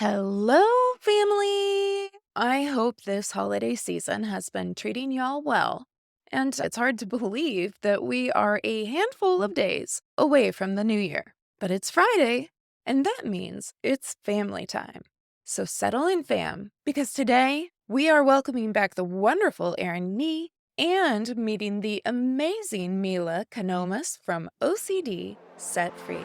Hello, family! I hope this holiday season has been treating y'all well. And it's hard to believe that we are a handful of days away from the new year. But it's Friday, and that means it's family time. So settle in, fam, because today we are welcoming back the wonderful Erin Nghe and meeting the amazing Mila Konomos from OCD Set Free.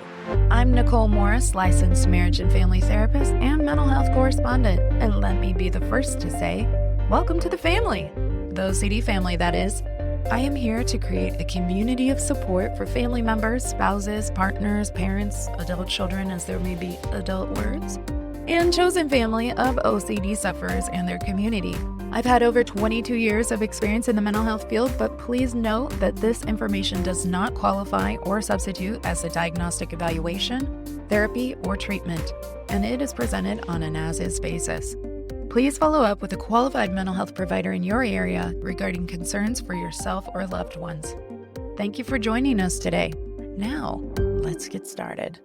I'm Nicole Morris, licensed marriage and family therapist and mental health correspondent. And let me be the first to say, welcome to the family. The OCD family, that is. I am here to create a community of support for family members, spouses, partners, parents, adult children, as there may be adult words, and chosen family of OCD sufferers and their community. I've had over 22 years of experience in the mental health field, but please note that this information does not qualify or substitute as a diagnostic evaluation, therapy, or treatment, and it is presented on an as-is basis. Please follow up with a qualified mental health provider in your area regarding concerns for yourself or loved ones. Thank you for joining us today. Now, let's get started.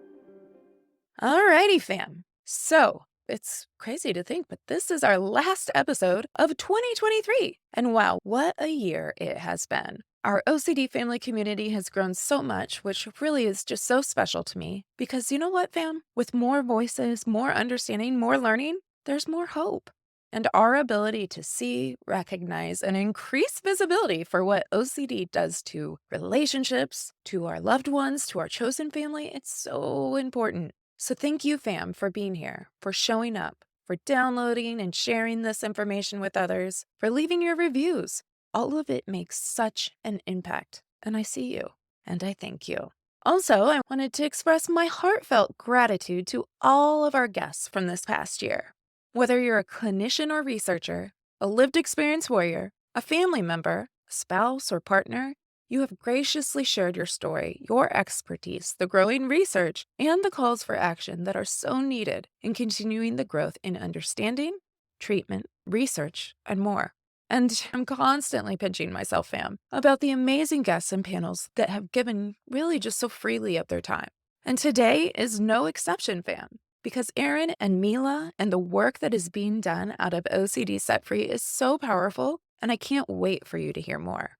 Alrighty, fam. So, it's crazy to think, but this is our last episode of 2023. And wow, what a year it has been. Our OCD family community has grown so much, which really is just so special to me. Because you know what, fam? With more voices, more understanding, more learning, there's more hope. And our ability to see, recognize, and increase visibility for what OCD does to relationships, to our loved ones, to our chosen family, it's so important. So thank you, fam, for being here, for showing up, for downloading and sharing this information with others, for leaving your reviews. All of it makes such an impact. And I see you, and I thank you. Also, I wanted to express my heartfelt gratitude to all of our guests from this past year. Whether you're a clinician or researcher, a lived experience warrior, a family member, a spouse, or partner, you have graciously shared your story, your expertise, the growing research, and the calls for action that are so needed in continuing the growth in understanding, treatment, research, and more. And I'm constantly pinching myself, fam, about the amazing guests and panels that have given really just so freely of their time. And today is no exception, fam, because Erin and Mila and the work that is being done out of OCD Set Free is so powerful, and I can't wait for you to hear more.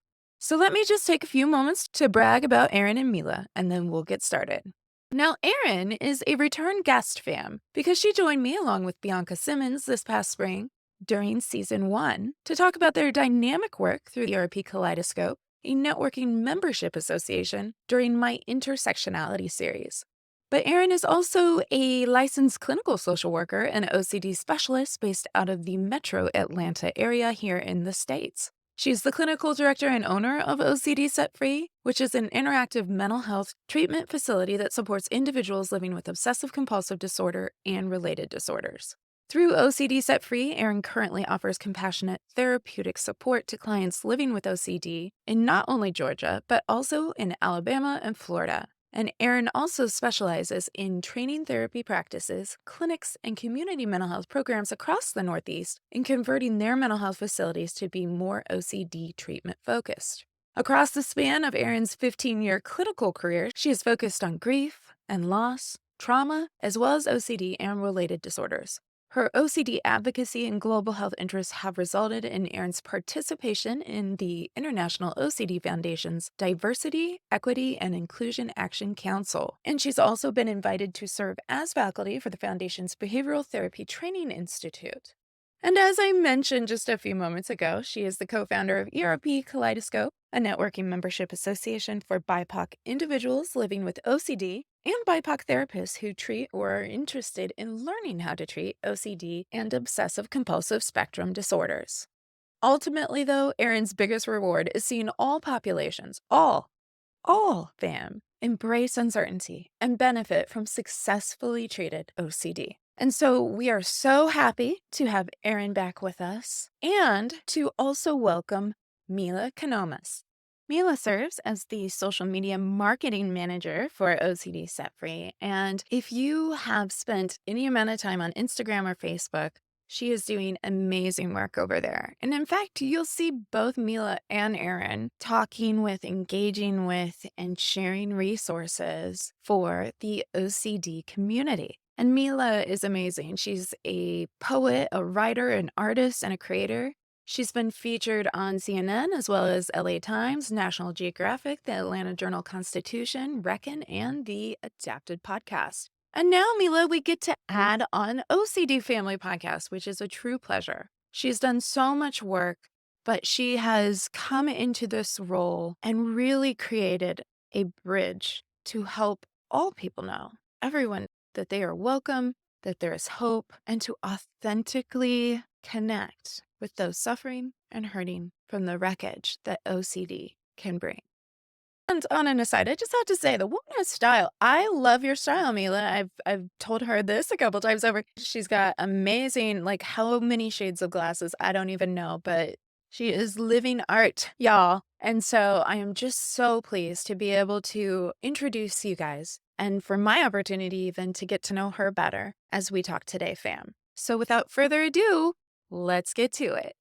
So let me just take a few moments to brag about Erin and Mila, and then we'll get started. Now, Erin is a return guest, fam, because she joined me along with Bianca Simmons this past spring during season 1 to talk about their dynamic work through the ERP Kaleidoscope, a networking membership association, during my intersectionality series. But Erin is also a licensed clinical social worker and OCD specialist based out of the metro Atlanta area here in the States. She's the clinical director and owner of OCD Set Free, which is an interactive mental health treatment facility that supports individuals living with obsessive compulsive disorder and related disorders. Through OCD Set Free, Erin currently offers compassionate therapeutic support to clients living with OCD in not only Georgia, but also in Alabama and Florida. And Erin also specializes in training therapy practices, clinics, and community mental health programs across the Northeast in converting their mental health facilities to be more OCD treatment focused. Across the span of Erin's 15-year clinical career, she has focused on grief and loss, trauma, as well as OCD and related disorders. Her OCD advocacy and global health interests have resulted in Erin's participation in the International OCD Foundation's Diversity, Equity, and Inclusion Action Council. And she's also been invited to serve as faculty for the Foundation's Behavioral Therapy Training Institute. And as I mentioned just a few moments ago, she is the co-founder of ERP Kaleidoscope, a networking membership association for BIPOC individuals living with OCD and BIPOC therapists who treat or are interested in learning how to treat OCD and obsessive compulsive spectrum disorders. Ultimately, though, Erin's biggest reward is seeing all populations, all fam, embrace uncertainty and benefit from successfully treated OCD. And so we are so happy to have Erin back with us and to also welcome Mila Konomos. Mila serves as the social media marketing manager for OCD Set Free. And if you have spent any amount of time on Instagram or Facebook, she is doing amazing work over there. And in fact, you'll see both Mila and Erin talking with, engaging with, and sharing resources for the OCD community. And Mila is amazing. She's a poet, a writer, an artist, and a creator. She's been featured on CNN as well as LA Times, National Geographic, the Atlanta Journal Constitution, Reckin, and the Adapted Podcast. And now, Mila, we get to add on OCD Family Podcast, which is a true pleasure. She's done so much work, but she has come into this role and really created a bridge to help all people know, everyone, that they are welcome, that there is hope, and to authentically connect with those suffering and hurting from the wreckage that OCD can bring. And on an aside, I just have to say the woman has style. I love your style, Mila. I've told her this a couple times over. She's got amazing, like how many shades of glasses, I don't even know, but she is living art, y'all. And so I am just so pleased to be able to introduce you guys and for my opportunity even to get to know her better as we talk today, fam. So without further ado, let's get to it.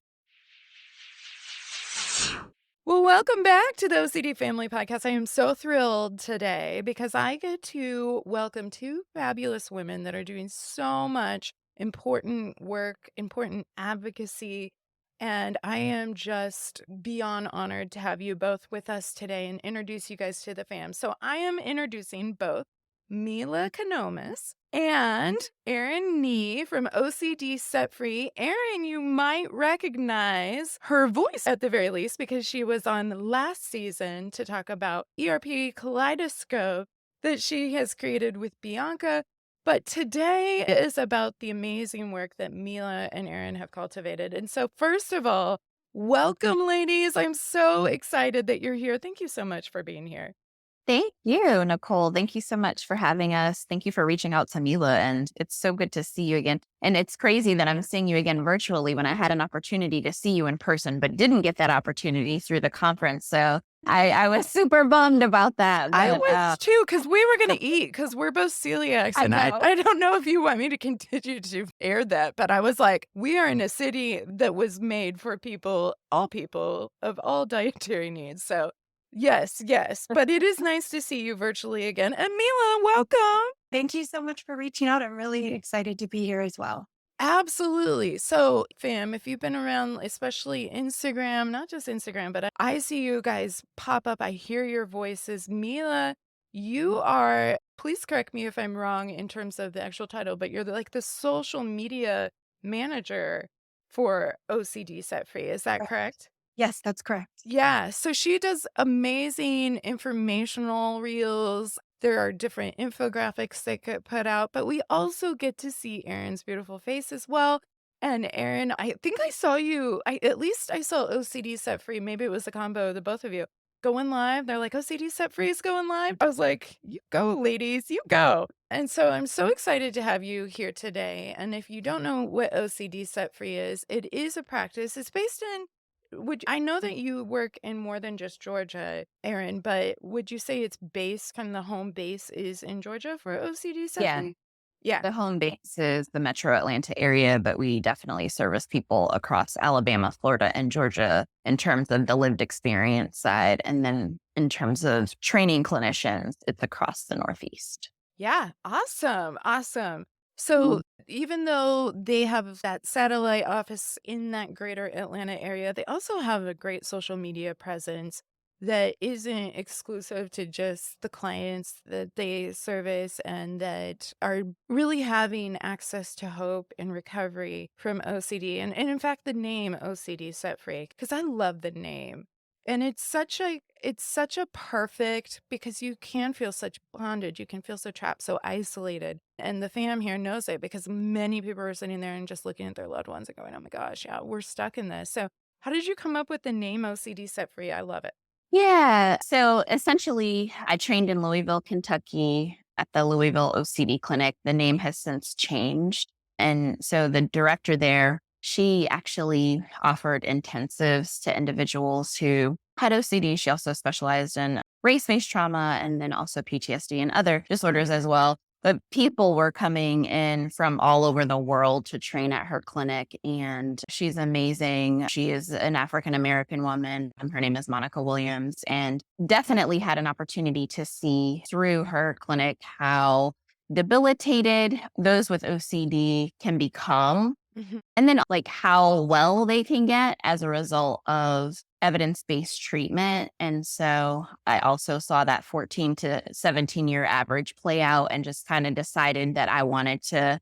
Well, welcome back to the OCD Family Podcast. I am so thrilled today because I get to welcome two fabulous women that are doing so much important work, important advocacy. And I am just beyond honored to have you both with us today and introduce you guys to the fam. So I am introducing both Mila Konomos and Erin Nghe from OCD Set Free. Erin, you might recognize her voice at the very least because she was on last season to talk about ERP Kaleidoscope that she has created with Bianca. But today is about the amazing work that Mila and Erin have cultivated. And so, first of all, welcome, ladies. I'm so excited that you're here. Thank you so much for being here. Thank you, Nicole. Thank you so much for having us. Thank you for reaching out to Mila. And it's so good to see you again. And it's crazy that I'm seeing you again virtually when I had an opportunity to see you in person, but didn't get that opportunity through the conference. So I was super bummed about that. I But was too, because we were going to eat, because we're both celiacs. I And know. I don't know if you want me to continue to air that, but I was like, we are in a city that was made for people of all dietary needs. So yes, yes. But it is nice to see you virtually again. And Mila, welcome. Thank you so much for reaching out. I'm really excited to be here as well. Absolutely. So, fam, if you've been around, especially Instagram, not just Instagram, but I see you guys pop up. I hear your voices. Mila, you are, please correct me if I'm wrong in terms of the actual title, but you're like the social media manager for OCD Set Free. Is that correct? Yes, that's correct. Yeah, so she does amazing informational reels. There are different infographics that get put out, but we also get to see Erin's beautiful face as well. And Erin, I think I saw you, at least I saw OCD Set Free. Maybe it was a combo of the both of you going live. They're like, OCD Set Free is going live. I was like, you go, ladies, you go. And so I'm so excited to have you here today. And if you don't know what OCD Set Free is, it is a practice. It's based in I know that you work in more than just Georgia, Erin, but would you say it's based, kind of the home base is in Georgia for OCD Yeah, Symphony? Yeah. the home base is the metro Atlanta area, but we definitely service people across Alabama, Florida, and Georgia in terms of the lived experience side. And then in terms of training clinicians, it's across the Northeast. Yeah. Awesome. Awesome. So even though they have that satellite office in that greater Atlanta area, they also have a great social media presence that isn't exclusive to just the clients that they service and that are really having access to hope and recovery from OCD. And in fact, the name OCD Set Free, because I love the name. And it's such a perfect because you can feel such bondage. You can feel so trapped, so isolated. And the fam here knows it because many people are sitting there and just looking at their loved ones and going, oh my gosh, yeah, we're stuck in this. So how did you come up with the name OCD Set Free? I love it. Yeah. So essentially, I trained in Louisville, Kentucky at the Louisville OCD clinic. The name has since changed. And so the director there, she actually offered intensives to individuals who had OCD. She also specialized in race based trauma and then also PTSD and other disorders as well. But people were coming in from all over the world to train at her clinic, and she's amazing. She is an African American woman. Her name is Monica Williams, and definitely had an opportunity to see through her clinic how debilitated those with OCD can become, Mhm. and then like how well they can get as a result of evidence-based treatment. And so I also saw that 14 to 17-year average play out and just kind of decided that I wanted to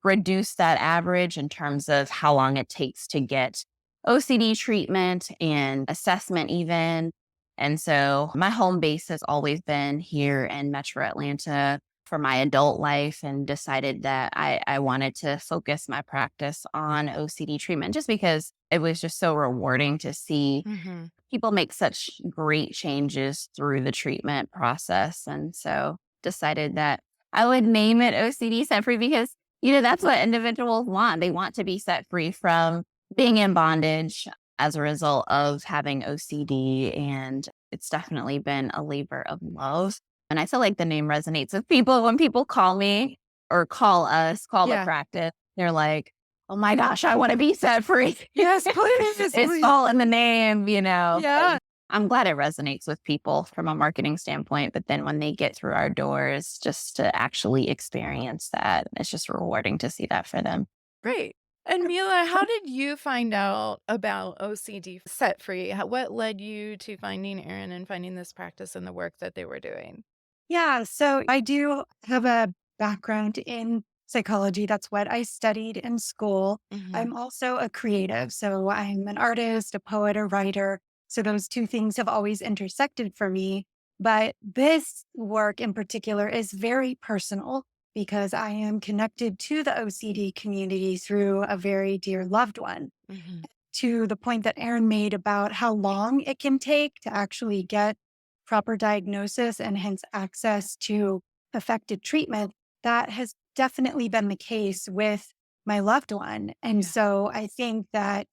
reduce that average in terms of how long it takes to get OCD treatment and assessment even. And so my home base has always been here in Metro Atlanta for my adult life, and decided that I wanted to focus my practice on OCD treatment just because it was just so rewarding to see Mhm. people make such great changes through the treatment process. And so decided that I would name it OCD set free because, that's what individuals want. They want to be set free from being in bondage as a result of having OCD. And it's definitely been a labor of love. And I feel like the name resonates with people when people call me or call us, call the Yeah. practice. They're like, oh my gosh, I want to be set free. Yes, please, It's please. all in the name. Yeah. I'm glad it resonates with people from a marketing standpoint, but then when they get through our doors, just to actually experience that, it's just rewarding to see that for them. Great. And Mila, how did you find out about OCD set free? What led you to finding Erin and finding this practice and the work that they were doing? Yeah. So I do have a background in psychology. That's what I studied in school. Mhm. I'm also a creative. So I'm an artist, a poet, a writer. So those two things have always intersected for me. But this work in particular is very personal because I am connected to the OCD community through a very dear loved one. Mhm. To the point that Erin made about how long it can take to actually get proper diagnosis and hence access to effective treatment, that has definitely been the case with my loved one. And Yeah. so I think that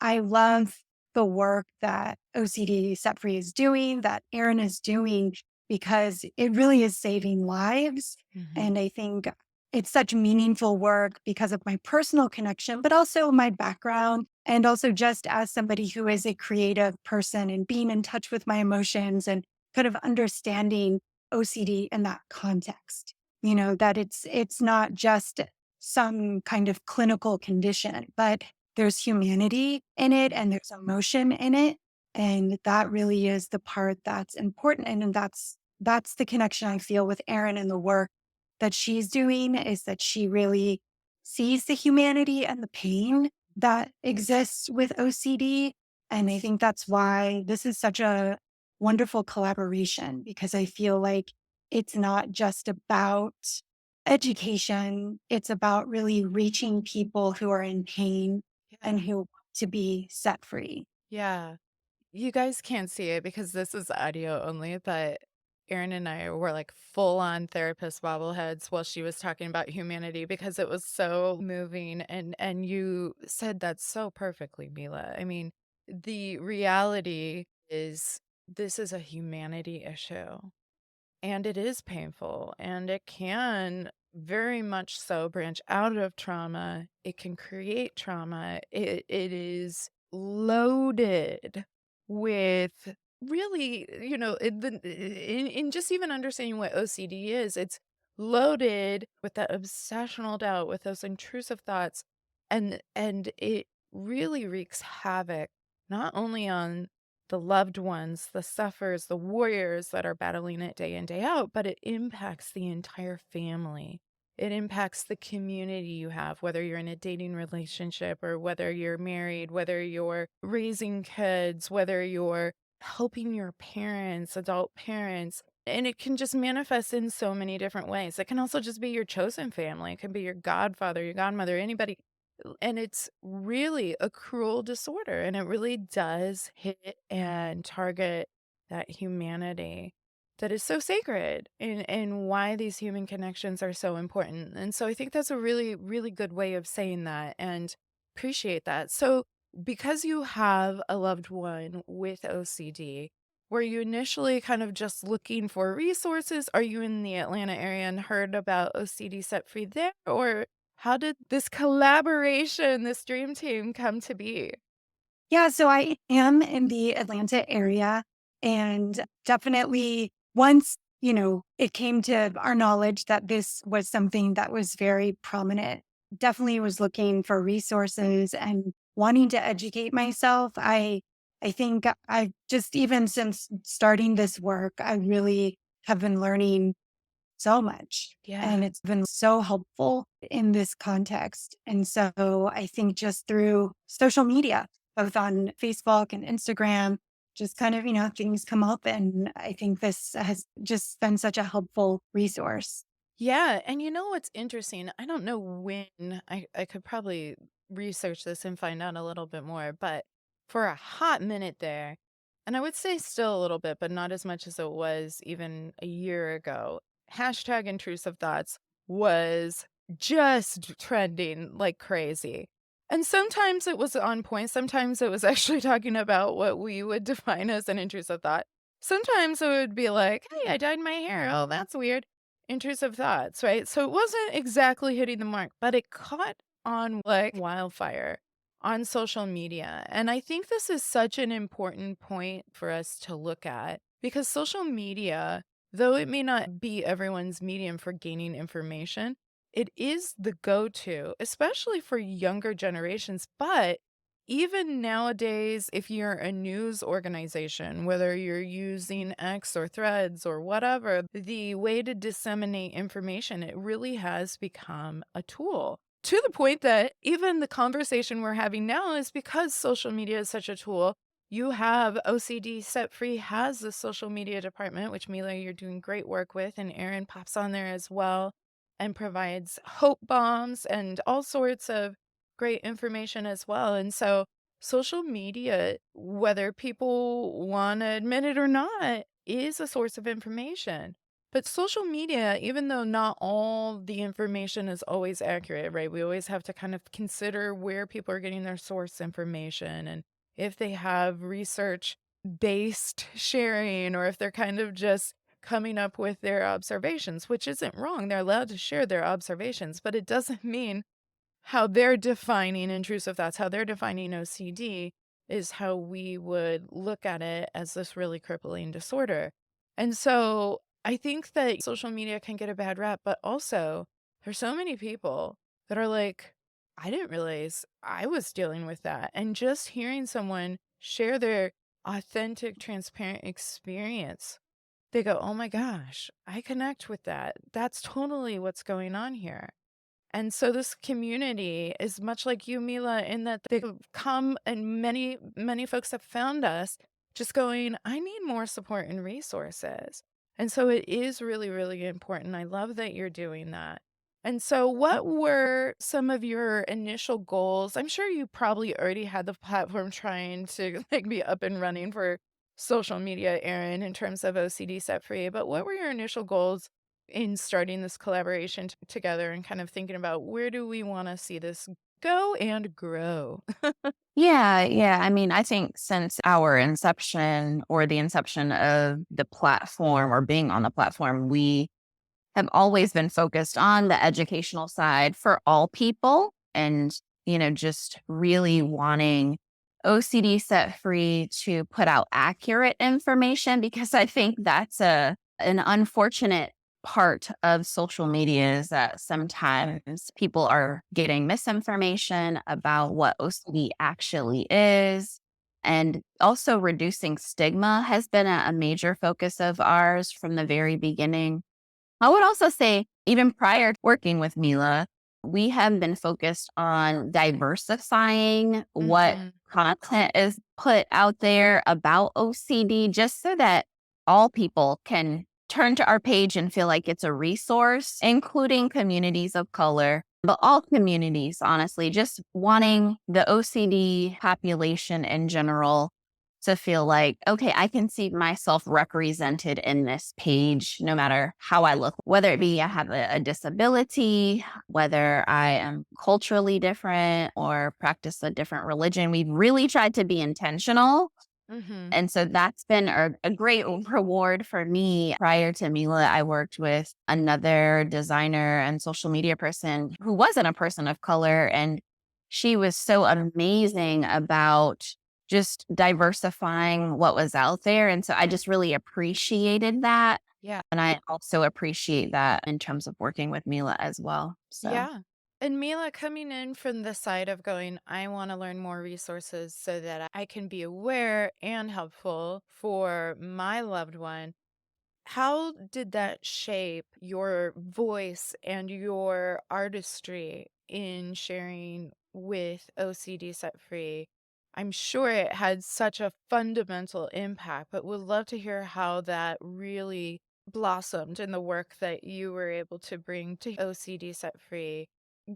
I love the work that OCD Set Free is doing, that Erin is doing, because it really is saving lives. Mhm. And I think it's such meaningful work because of my personal connection, but also my background. And also just as somebody who is a creative person and being in touch with my emotions and kind of understanding OCD in that context, that it's not just some kind of clinical condition, but there's humanity in it and there's emotion in it. And that really is the part that's important. And that's the connection I feel with Erin and the work that she's doing, is that she really sees the humanity and the pain that exists with OCD. And I think that's why this is such a wonderful collaboration, because I feel like it's not just about education, it's about really reaching people who are in pain and Yeah. who want to be set free. Yeah. You guys can't see it because this is audio only, but Erin and I were like full on therapist bobbleheads while she was talking about humanity because it was so moving, and you said that so perfectly, Mila. I mean, the reality is this is a humanity issue. And it is painful, and it can very much so branch out of trauma. It can create trauma. It is loaded with really, in just even understanding what OCD is, it's loaded with that obsessional doubt, with those intrusive thoughts, and it really wreaks havoc not only on the loved ones, the sufferers, the warriors that are battling it day in, day out, but it impacts the entire family. It impacts the community you have, whether you're in a dating relationship or whether you're married, whether you're raising kids, whether you're helping your parents, adult parents. And it can just manifest in so many different ways. It can also just be your chosen family. It can be your godfather, your godmother, anybody, and it's really a cruel disorder, and it really does hit and target that humanity that is so sacred, and why these human connections are so important. And so I think that's a really, really good way of saying that, and appreciate that. So because you have a loved one with OCD, were you initially kind of just looking for resources? Are you in the Atlanta area and heard about OCD Set Free there? Or how did this collaboration, this dream team come to be? Yeah, so I am in the Atlanta area, and definitely once it came to our knowledge that this was something that was very prominent. Definitely was looking for resources and wanting to educate myself. I think I just even since starting this work, I really have been learning so much. Yeah. And it's been so helpful in this context. And so I think just through social media, both on Facebook and Instagram, just kind of, things come up. And I think this has just been such a helpful resource. Yeah, and you know what's interesting? I don't know when I could probably research this and find out a little bit more, but for a hot minute there, and I would say still a little bit, but not as much as it was even a year ago, hashtag intrusive thoughts was just trending like crazy. And sometimes it was on point, sometimes it was actually talking about what we would define as an intrusive thought. Sometimes it would be like, hey, I dyed my hair. Oh, that's weird. Intrusive thoughts, right? So it wasn't exactly hitting the mark, but it caught on like wildfire on social media. And I think this is such an important point for us to look at because social media, though it may not be everyone's medium for gaining information, it is the go to, especially for younger generations. But even nowadays, if you're a news organization, whether you're using X or Threads or whatever, the way to disseminate information, it really has become a tool to the point that even the conversation we're having now is because social media is such a tool. You have OCD Set Free has the social media department, which Mila, you're doing great work with, and Erin pops on there as well and provides hope bombs and all sorts of great information as well. And so social media, whether people want to admit it or not, is a source of information. But social media, even though not all the information is always accurate, right? We always have to kind of consider where people are getting their source information and if they have research based sharing or if they're kind of just coming up with their observations, which isn't wrong. They're allowed to share their observations, but it doesn't mean how they're defining intrusive thoughts, how they're defining OCD is how we would look at it as this really crippling disorder. And so I think that social media can get a bad rap, but also there's so many people that are like, I didn't realize I was dealing with that. And just hearing someone share their authentic, transparent experience, they go, oh my gosh, I connect with that. That's totally what's going on here. And so this community is much like you, Mila, in that they come and many, many folks have found us just going, I need more support and resources. And so it is really, really important. I love that you're doing that. And so what were some of your initial goals? I'm sure you probably already had the platform trying to like be up and running for social media, Erin, in terms of OCD set free, but what were your initial goals in starting this collaboration together and kind of thinking about where do we want to see this go and grow? Yeah, yeah. I mean, I think since our inception or the inception of the platform or being on the platform, we have always been focused on the educational side for all people and, just really wanting OCD set free to put out accurate information because I think that's an unfortunate part of social media is that sometimes people are getting misinformation about what OCD actually is. And also reducing stigma has been a major focus of ours from the very beginning. I would also say, even prior to working with Mila, we have been focused on diversifying what Mhm. content is put out there about OCD, just so that all people can turn to our page and feel like it's a resource, including communities of color, but all communities, honestly, just wanting the OCD population in general to feel like, okay, I can see myself represented in this page no matter how I look, whether it be I have a disability, whether I am culturally different or practice a different religion. We've really tried to be intentional. Mhm. And so that's been a great reward for me. Prior to Mila, I worked with another designer and social media person who wasn't a person of color. And she was so amazing about just diversifying what was out there. And so I just really appreciated that. Yeah. And I also appreciate that in terms of working with Mila as well. So, Yeah. And Mila coming in from the side of going, I want to learn more resources so that I can be aware and helpful for my loved one. How did that shape your voice and your artistry in sharing with OCD Set Free? I'm sure it had such a fundamental impact, but would love to hear how that really blossomed in the work that you were able to bring to OCD Set Free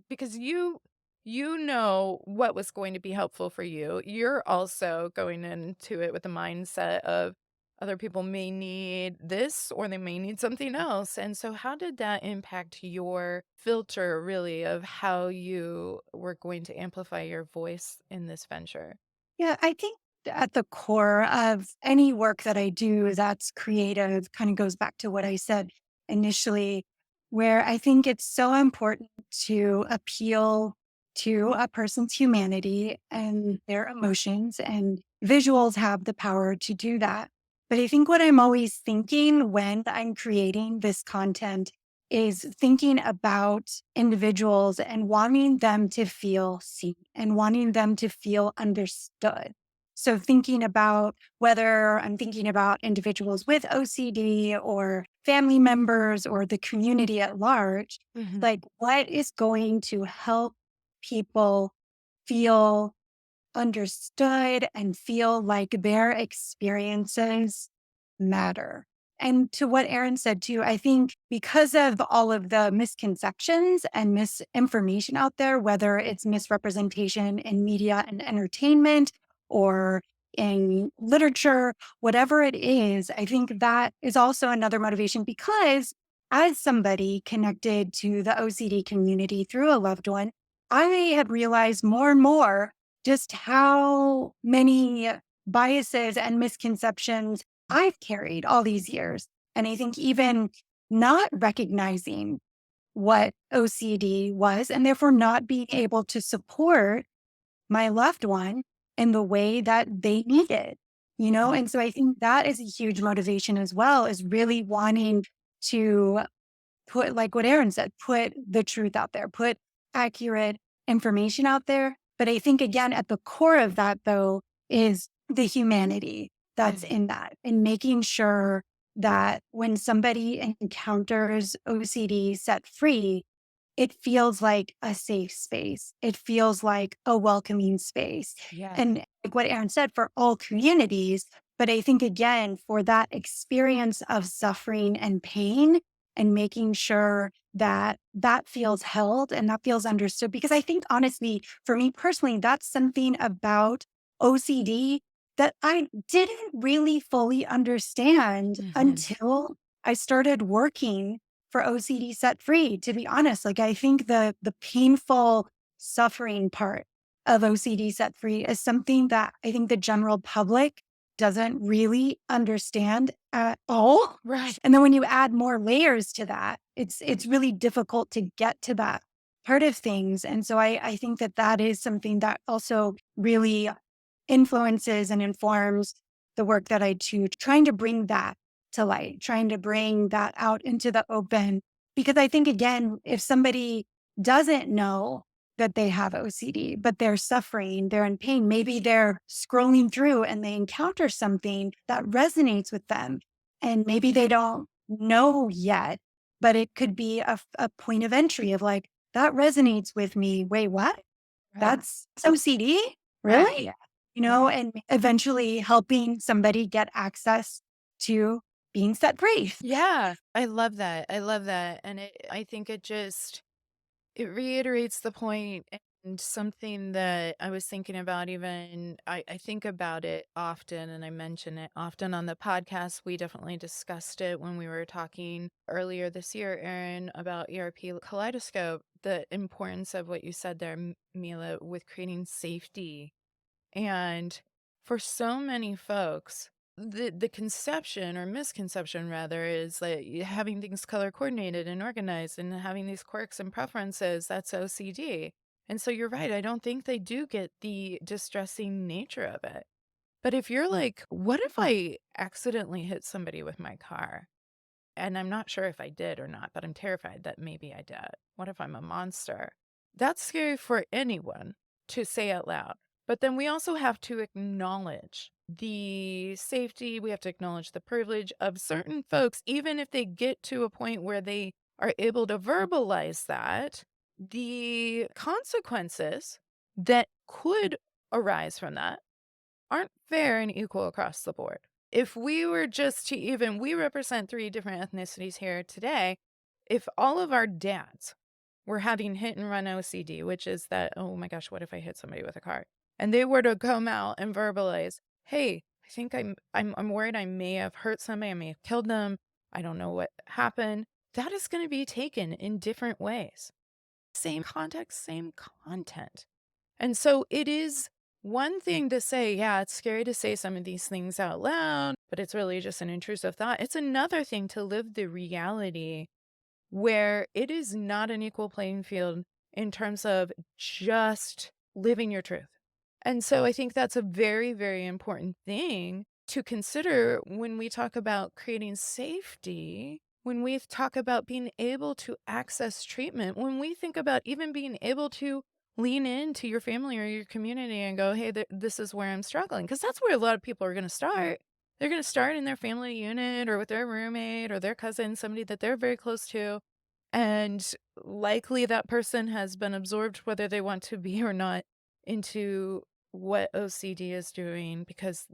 because you know what was going to be helpful for you. You're also going into it with the mindset of other people may need this or they may need something else. And so how did that impact your filter really of how you were going to amplify your voice in this venture? Yeah, I think at the core of any work that I do that's creative kind of goes back to what I said initially, where I think it's so important to appeal to a person's humanity and their emotions, and visuals have the power to do that. But I think what I'm always thinking when I'm creating this content is thinking about individuals and wanting them to feel seen and wanting them to feel understood. So, thinking about whether I'm thinking about individuals with OCD or family members or the community at large, Mhm. like what is going to help people feel understood and feel like their experiences matter. And to what Erin said too, I think because of all of the misconceptions and misinformation out there, whether it's misrepresentation in media and entertainment or in literature, whatever it is, I think that is also another motivation because as somebody connected to the OCD community through a loved one, I have realized more and more just how many biases and misconceptions I've carried all these years. And I think even not recognizing what OCD was and therefore not being able to support my loved one in the way that they needed, you know? Yeah. And so I think that is a huge motivation as well, is really wanting to put, like what Aaron said, put the truth out there, put accurate information out there. But I think, again, at the core of that, though, is the humanity that's Mhm. in that and making sure that when somebody encounters OCD set free, it feels like a safe space. It feels like a welcoming space. Yeah. And like what Aaron said, for all communities, but I think again, for that experience of suffering and pain and making sure that that feels held and that feels understood. Because I think honestly, for me personally, that's something about OCD that I didn't really fully understand Mhm. until I started working for OCD set free, to be honest. Like I think the painful suffering part of OCD set free is something that I think the general public doesn't really understand at all. Right. And then when you add more layers to that, it's really difficult to get to that part of things. And so I think that that is something that also really influences and informs the work that I do, trying to bring that to light, trying to bring that out into the open. Because I think, again, if somebody doesn't know that they have OCD, but they're suffering, they're in pain, maybe they're scrolling through and they encounter something that resonates with them. And maybe they don't know yet, but it could be a point of entry of like, that resonates with me. Wait, what? Right. That's OCD? Right. Really? You know, and eventually helping somebody get access to being set free. Yeah. I love that. I love that. And I think it reiterates the point and something that I was thinking about even I think about it often and I mention it often on the podcast. We definitely discussed it when we were talking earlier this year, Erin, about ERP Kaleidoscope, the importance of what you said there, Mila, with creating safety. And for so many folks, the conception or misconception rather is that having things color coordinated and organized and having these quirks and preferences, that's OCD. And so you're right. I don't think they do get the distressing nature of it. But if you're like, what if I accidentally hit somebody with my car? and I'm not sure if I did or not, but I'm terrified that maybe I did. What if I'm a monster? That's scary for anyone to say out loud. But then we also have to acknowledge the safety, we have to acknowledge the privilege of certain folks, even if they get to a point where they are able to verbalize that, the consequences that could arise from that aren't fair and equal across the board. If we were just to even, we represent 3 different ethnicities here today. If all of our dads were having hit and run OCD, which is that, oh my gosh, what if I hit somebody with a car? And they were to come out and verbalize, hey, I think I'm worried I may have hurt somebody, I may have killed them. I don't know what happened. That is going to be taken in different ways. Same context, same content. And so it is one thing to say, yeah, it's scary to say some of these things out loud, but it's really just an intrusive thought. It's another thing to live the reality where it is not an equal playing field in terms of just living your truth. And so I think that's a very, very important thing to consider when we talk about creating safety, when we talk about being able to access treatment, when we think about even being able to lean into your family or your community and go, hey, this is where I'm struggling. Because that's where a lot of people are going to start. They're going to start in their family unit or with their roommate or their cousin, somebody that they're very close to. And likely that person has been absorbed, whether they want to be or not, into what OCD is doing because,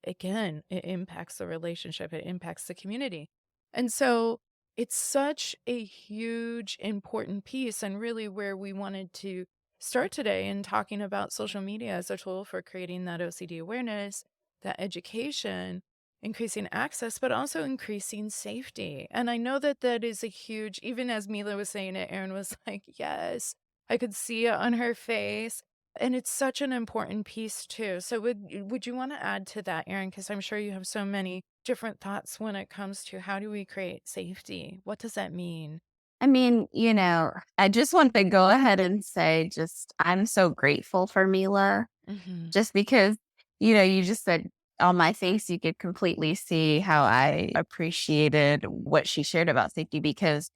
again, it impacts the relationship, it impacts the community. And so it's such a huge, important piece, and really where we wanted to start today in talking about social media as a tool for creating that OCD awareness, that education, increasing access, but also increasing safety. And I know that that is a huge, even as Mila was saying it, Erin was like, yes, I could see it on her face. And it's such an important piece too. So would you want to add to that, Erin? Because I'm sure you have so many different thoughts when it comes to how do we create safety? What does that mean? I mean, I just want to go ahead and say I'm so grateful for Mila Hmm. just because, you just said on my face, you could completely see how I appreciated what she shared about safety because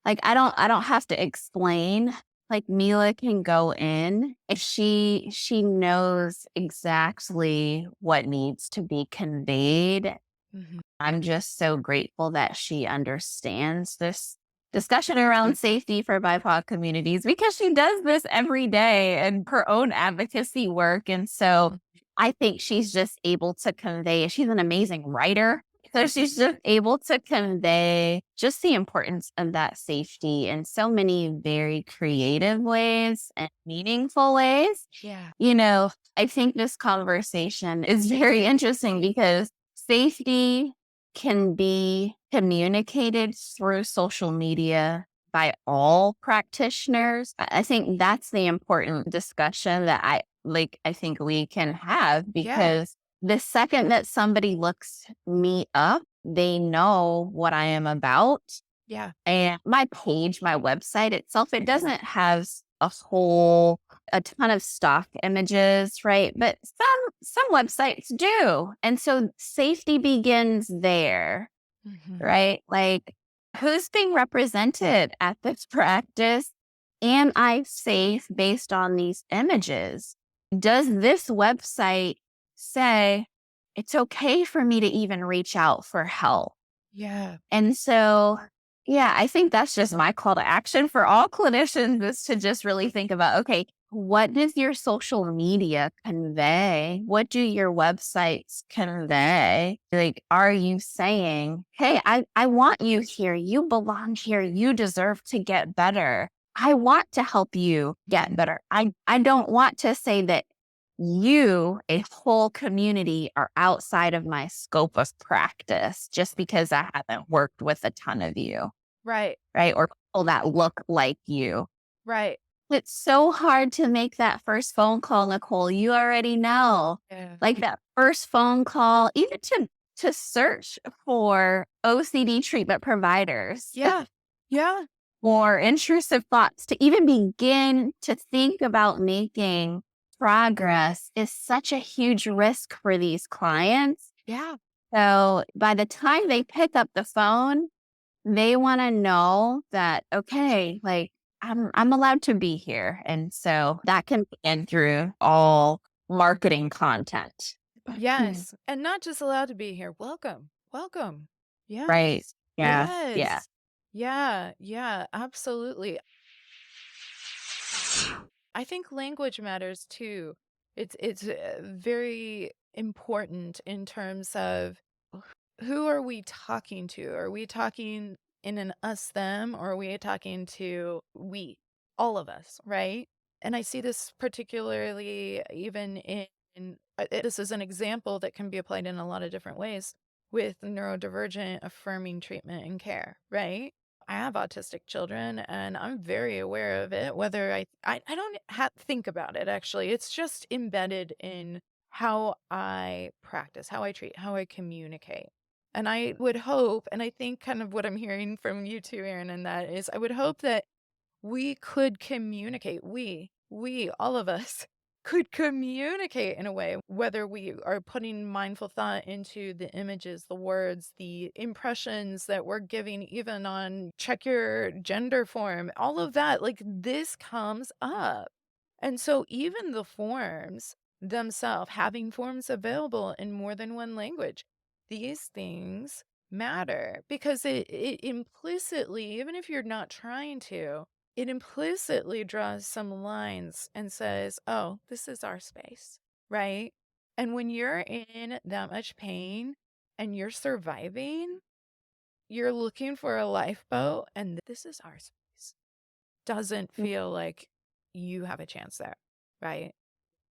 like I don't have to explain. Like Mila can go in if she knows exactly what needs to be conveyed. Hmm. I'm just so grateful that she understands this discussion around safety for BIPOC communities because she does this every day and her own advocacy work. And so I think she's just able to convey, she's an amazing writer. So she's just able to convey just the importance of that safety in so many very creative ways and meaningful ways. Yeah. I think this conversation is very interesting because safety can be communicated through social media by all practitioners. I think that's the important discussion that I think we can have Yeah. because the second that somebody looks me up, they know what I am about. Yeah. And my page, my website itself, it doesn't have a ton of stock images, right? But some websites do. And so safety begins there, Hmm. right? Like who's being represented at this practice? Am I safe based on these images? Does this website say it's okay for me to even reach out for help? Yeah. And so, yeah, I think that's just my call to action for all clinicians is to just really think about, okay, what does your social media convey? What do your websites convey? Like, are you saying, hey, I want you here. You belong here. You deserve to get better. I want to help you get better. I don't want to say that you, a whole community, are outside of my scope of practice just because I haven't worked with a ton of you, Right. right? Or people that look like you. Right. It's so hard to make that first phone call, Nicole. You already know. Yeah. Like that first phone call, even to search for OCD treatment providers Yeah. Yeah. or intrusive thoughts, to even begin to think about making progress is such a huge risk for these clients. Yeah. So by the time they pick up the phone, they want to know that, okay, like I'm allowed to be here. And so that can be done through all marketing content. Hmm. Yes, and not just allowed to be here. Welcome, welcome. Right. Yes, Yeah. Yeah. yes. Yeah, yeah, absolutely. I think language matters too. It's very important in terms of who are we talking to? Are we talking in an us them, or are we talking to we, all of us, right? And I see this particularly even this is an example that can be applied in a lot of different ways with neurodivergent affirming treatment and care, right? I have autistic children and I'm very aware of it, whether I don't think about it actually. It's just embedded in how I practice, how I treat, how I communicate. And I would hope, and I think kind of what I'm hearing from you too, Erin, and that is I would hope that we could communicate, all of us could communicate in a way, whether we are putting mindful thought into the images, the words, the impressions that we're giving, even on check your gender form, all of that, like this comes up. And so even the forms themselves, having forms available in more than one language, these things matter because it implicitly, even if you're not trying to, it implicitly draws some lines and says, oh, this is our space, right? And when you're in that much pain and you're surviving, you're looking for a lifeboat, and this is our space. Doesn't feel like you have a chance there, right?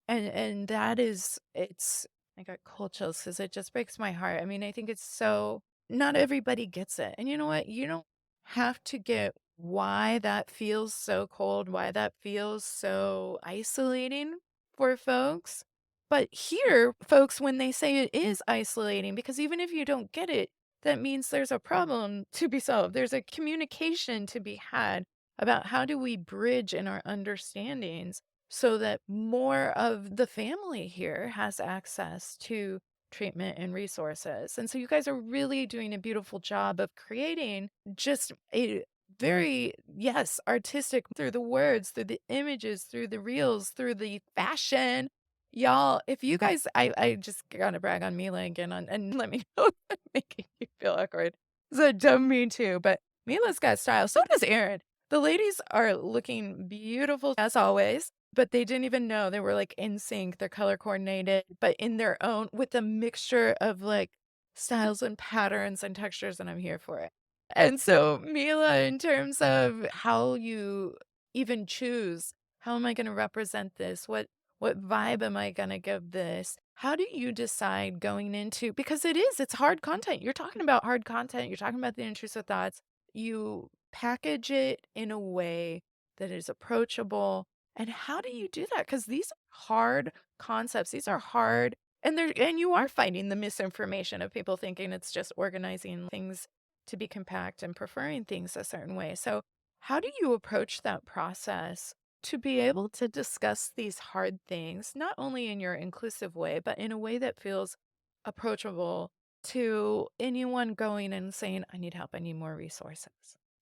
And that is, it's, I got cold chills because it just breaks my heart. I mean, I think it's so, not everybody gets it. And you know what? You don't have to get why that feels so cold, why that feels so isolating for folks. But here, folks, when they say it is isolating, because even if you don't get it, that means there's a problem to be solved. There's a communication to be had about how do we bridge in our understandings so that more of the family here has access to treatment and resources. And so you guys are really doing a beautiful job of creating just a very, yes, artistic through the words, through the images, through the reels, through the fashion. Y'all, if you guys, I just gotta brag on Mila again and let me know if I'm making you feel awkward. So dumb me too, but Mila's got style. So does Erin. The ladies are looking beautiful as always, but they didn't even know they were like in sync. They're color coordinated, but in their own with a mixture of like styles and patterns and textures, and I'm here for it. And so, Mila, in terms of how you even choose, how am I going to represent this? What vibe am I going to give this? How do you decide going into, because it's hard content. You're talking about hard content. You're talking about the intrusive thoughts. You package it in a way that is approachable. And how do you do that? Because these are hard concepts. These are hard, and you are fighting the misinformation of people thinking it's just organizing things to be compact and preferring things a certain way. So, how do you approach that process to be able to discuss these hard things, not only in your inclusive way, but in a way that feels approachable to anyone going and saying, I need help, I need more resources?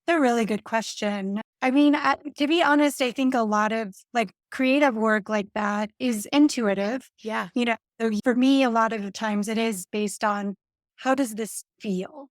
A really good question. I mean, to be honest, I think a lot of like creative work like that is intuitive. Yeah. So for me, a lot of the times it is based on how does this feel?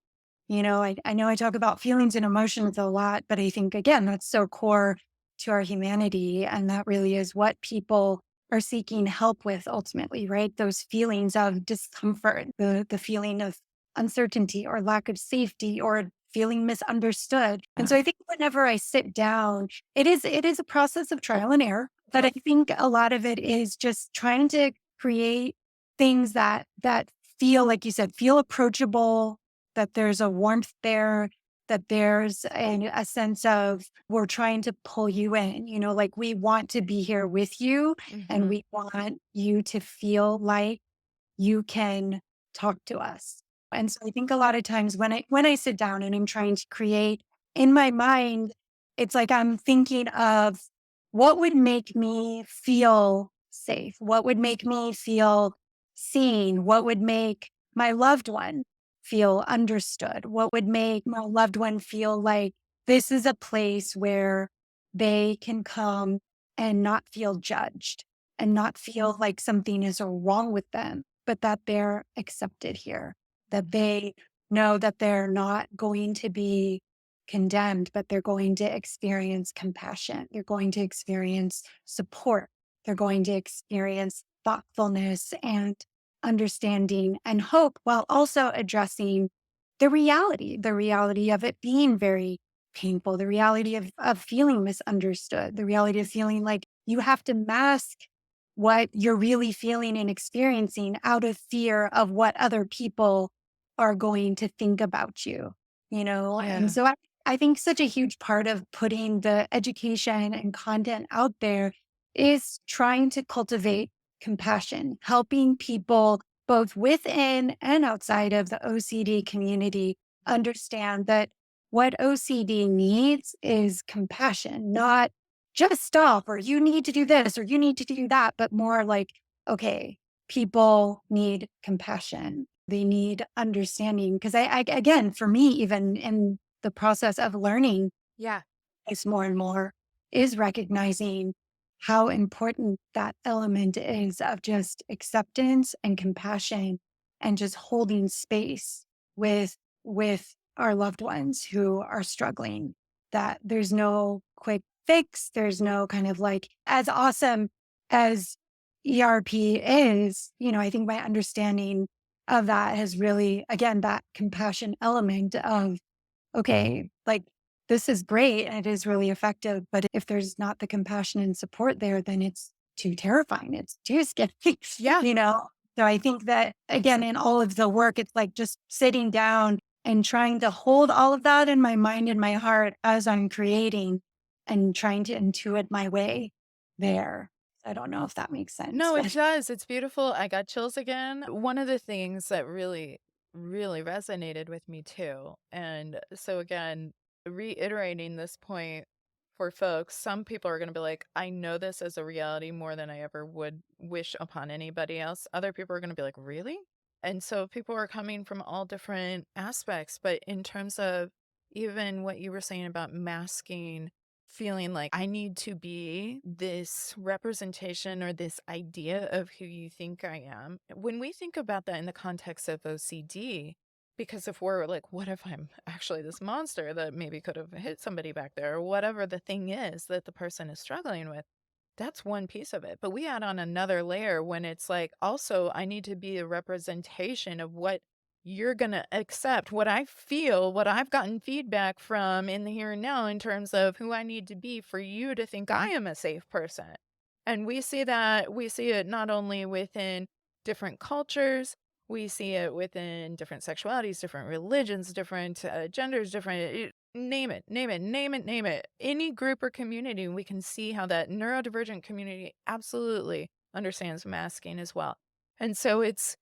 I know I talk about feelings and emotions a lot, but I think again, that's so core to our humanity. And that really is what people are seeking help with ultimately, right? Those feelings of discomfort, the feeling of uncertainty or lack of safety or feeling misunderstood. And so I think whenever I sit down, it is a process of trial and error, but I think a lot of it is just trying to create things that feel like you said, feel approachable, that there's a warmth there, that there's a sense of we're trying to pull you in, like we want to be here with you and Mhm. we want you to feel like you can talk to us. And so I think a lot of times when I sit down and I'm trying to create in my mind, it's like I'm thinking of what would make me feel safe? What would make me feel seen? What would make my loved one feel understood? What would make my loved one feel like this is a place where they can come and not feel judged and not feel like something is wrong with them, but that they're accepted here, that they know that they're not going to be condemned, but they're going to experience compassion. They're going to experience support. They're going to experience thoughtfulness and understanding and hope while also addressing the reality of it being very painful, the reality of feeling misunderstood, the reality of feeling like you have to mask what you're really feeling and experiencing out of fear of what other people are going to think about you, you know? And Yeah. so I think such a huge part of putting the education and content out there is trying to cultivate compassion, helping people both within and outside of the OCD community understand that what OCD needs is compassion, not just stop or you need to do this or you need to do that, but more like, okay, people need compassion. They need understanding. Because again, for me, even in the process of learning, Yeah. is more and more is recognizing how important that element is of just acceptance and compassion and just holding space with our loved ones who are struggling, that there's no quick fix, there's no kind of like as awesome as ERP is, I think my understanding of that has really, again, that compassion element of, okay, like this is great and it is really effective. But if there's not the compassion and support there, then it's too terrifying. It's too scary, Yeah. you know? So I think that, again, in all of the work, it's like just sitting down and trying to hold all of that in my mind and my heart as I'm creating and trying to intuit my way there. I don't know if that makes sense, No, it but does. It's beautiful. I got chills again. One of the things that really, really resonated with me too. And so, again, reiterating this point for folks, some people are going to be like, I know this as a reality more than I ever would wish upon anybody else. Other people are going to be like, really? And so, people are coming from all different aspects. But in terms of even what you were saying about masking, feeling like I need to be this representation or this idea of who you think I am. When we think about that in the context of OCD, because if we're like, what if I'm actually this monster that maybe could have hit somebody back there, or whatever the thing is that the person is struggling with, that's one piece of it. But we add on another layer when it's like, also, I need to be a representation of what you're going to accept, what I feel, what I've gotten feedback from in the here and now in terms of who I need to be for you to think I am a safe person. And we see it not only within different cultures, we see it within different sexualities, different religions, different genders, name it, name it, name it, name it. Any group or community, we can see how that neurodivergent community absolutely understands masking as well. And so it's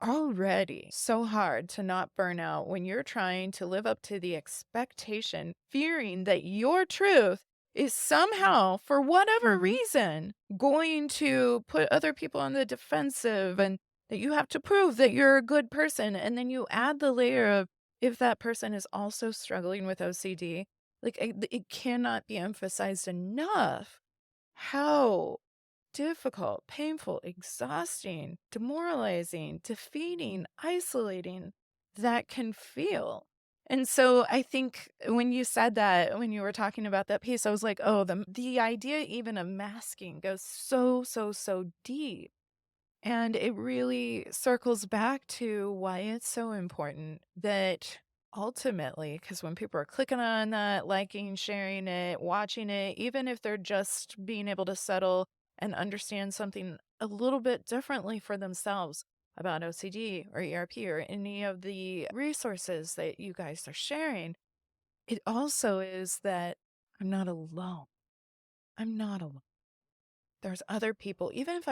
already so hard to not burn out when you're trying to live up to the expectation, fearing that your truth is somehow, for whatever reason, going to put other people on the defensive and that you have to prove that you're a good person. And then you add the layer of if that person is also struggling with OCD, like it cannot be emphasized enough how difficult, painful, exhausting, demoralizing, defeating, isolating that can feel. And so I think when you said that, when you were talking about that piece, I was like, oh, the idea even of masking goes so, so, so deep. And it really circles back to why it's so important that ultimately, because when people are clicking on that, liking, sharing it, watching it, even if they're just being able to settle and understand something a little bit differently for themselves about OCD or ERP or any of the resources that you guys are sharing, it also is that I'm not alone. I'm not alone. There's other people, even if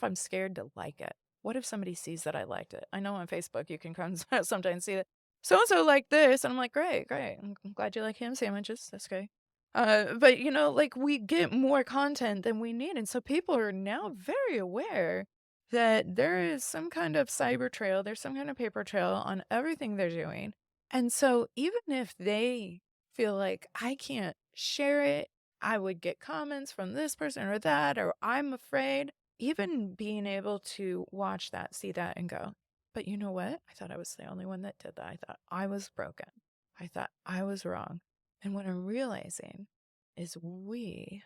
I'm scared to like it, what if somebody sees that I liked it? I know on Facebook you can come sometimes see that so and so like this, and I'm like, great, great. I'm glad you like ham sandwiches. That's great. But like we get more content than we need, and so people are now very aware that there is some kind of cyber trail, there's some kind of paper trail on everything they're doing. And so even if they feel like I can't share it, I would get comments from this person or that, or I'm afraid, even being able to watch that, see that, and go, but you know what? I thought I was the only one that did that. I thought I was broken. I thought I was wrong. And what I'm realizing is we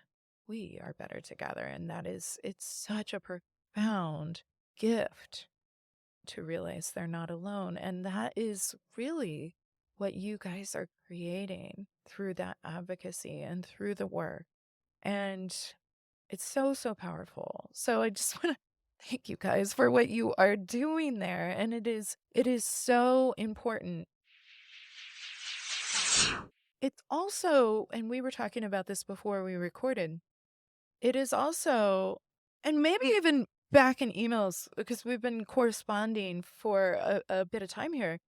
are better together. And it's such a profound gift to realize they're not alone. And that is really what you guys are creating through that advocacy and through the work. And it's so, so powerful. So I just want to thank you guys for what you are doing there. And it is so important. It's also, and we were talking about this before we recorded, it is also, and maybe even back in emails, because we've been corresponding for a bit of time here.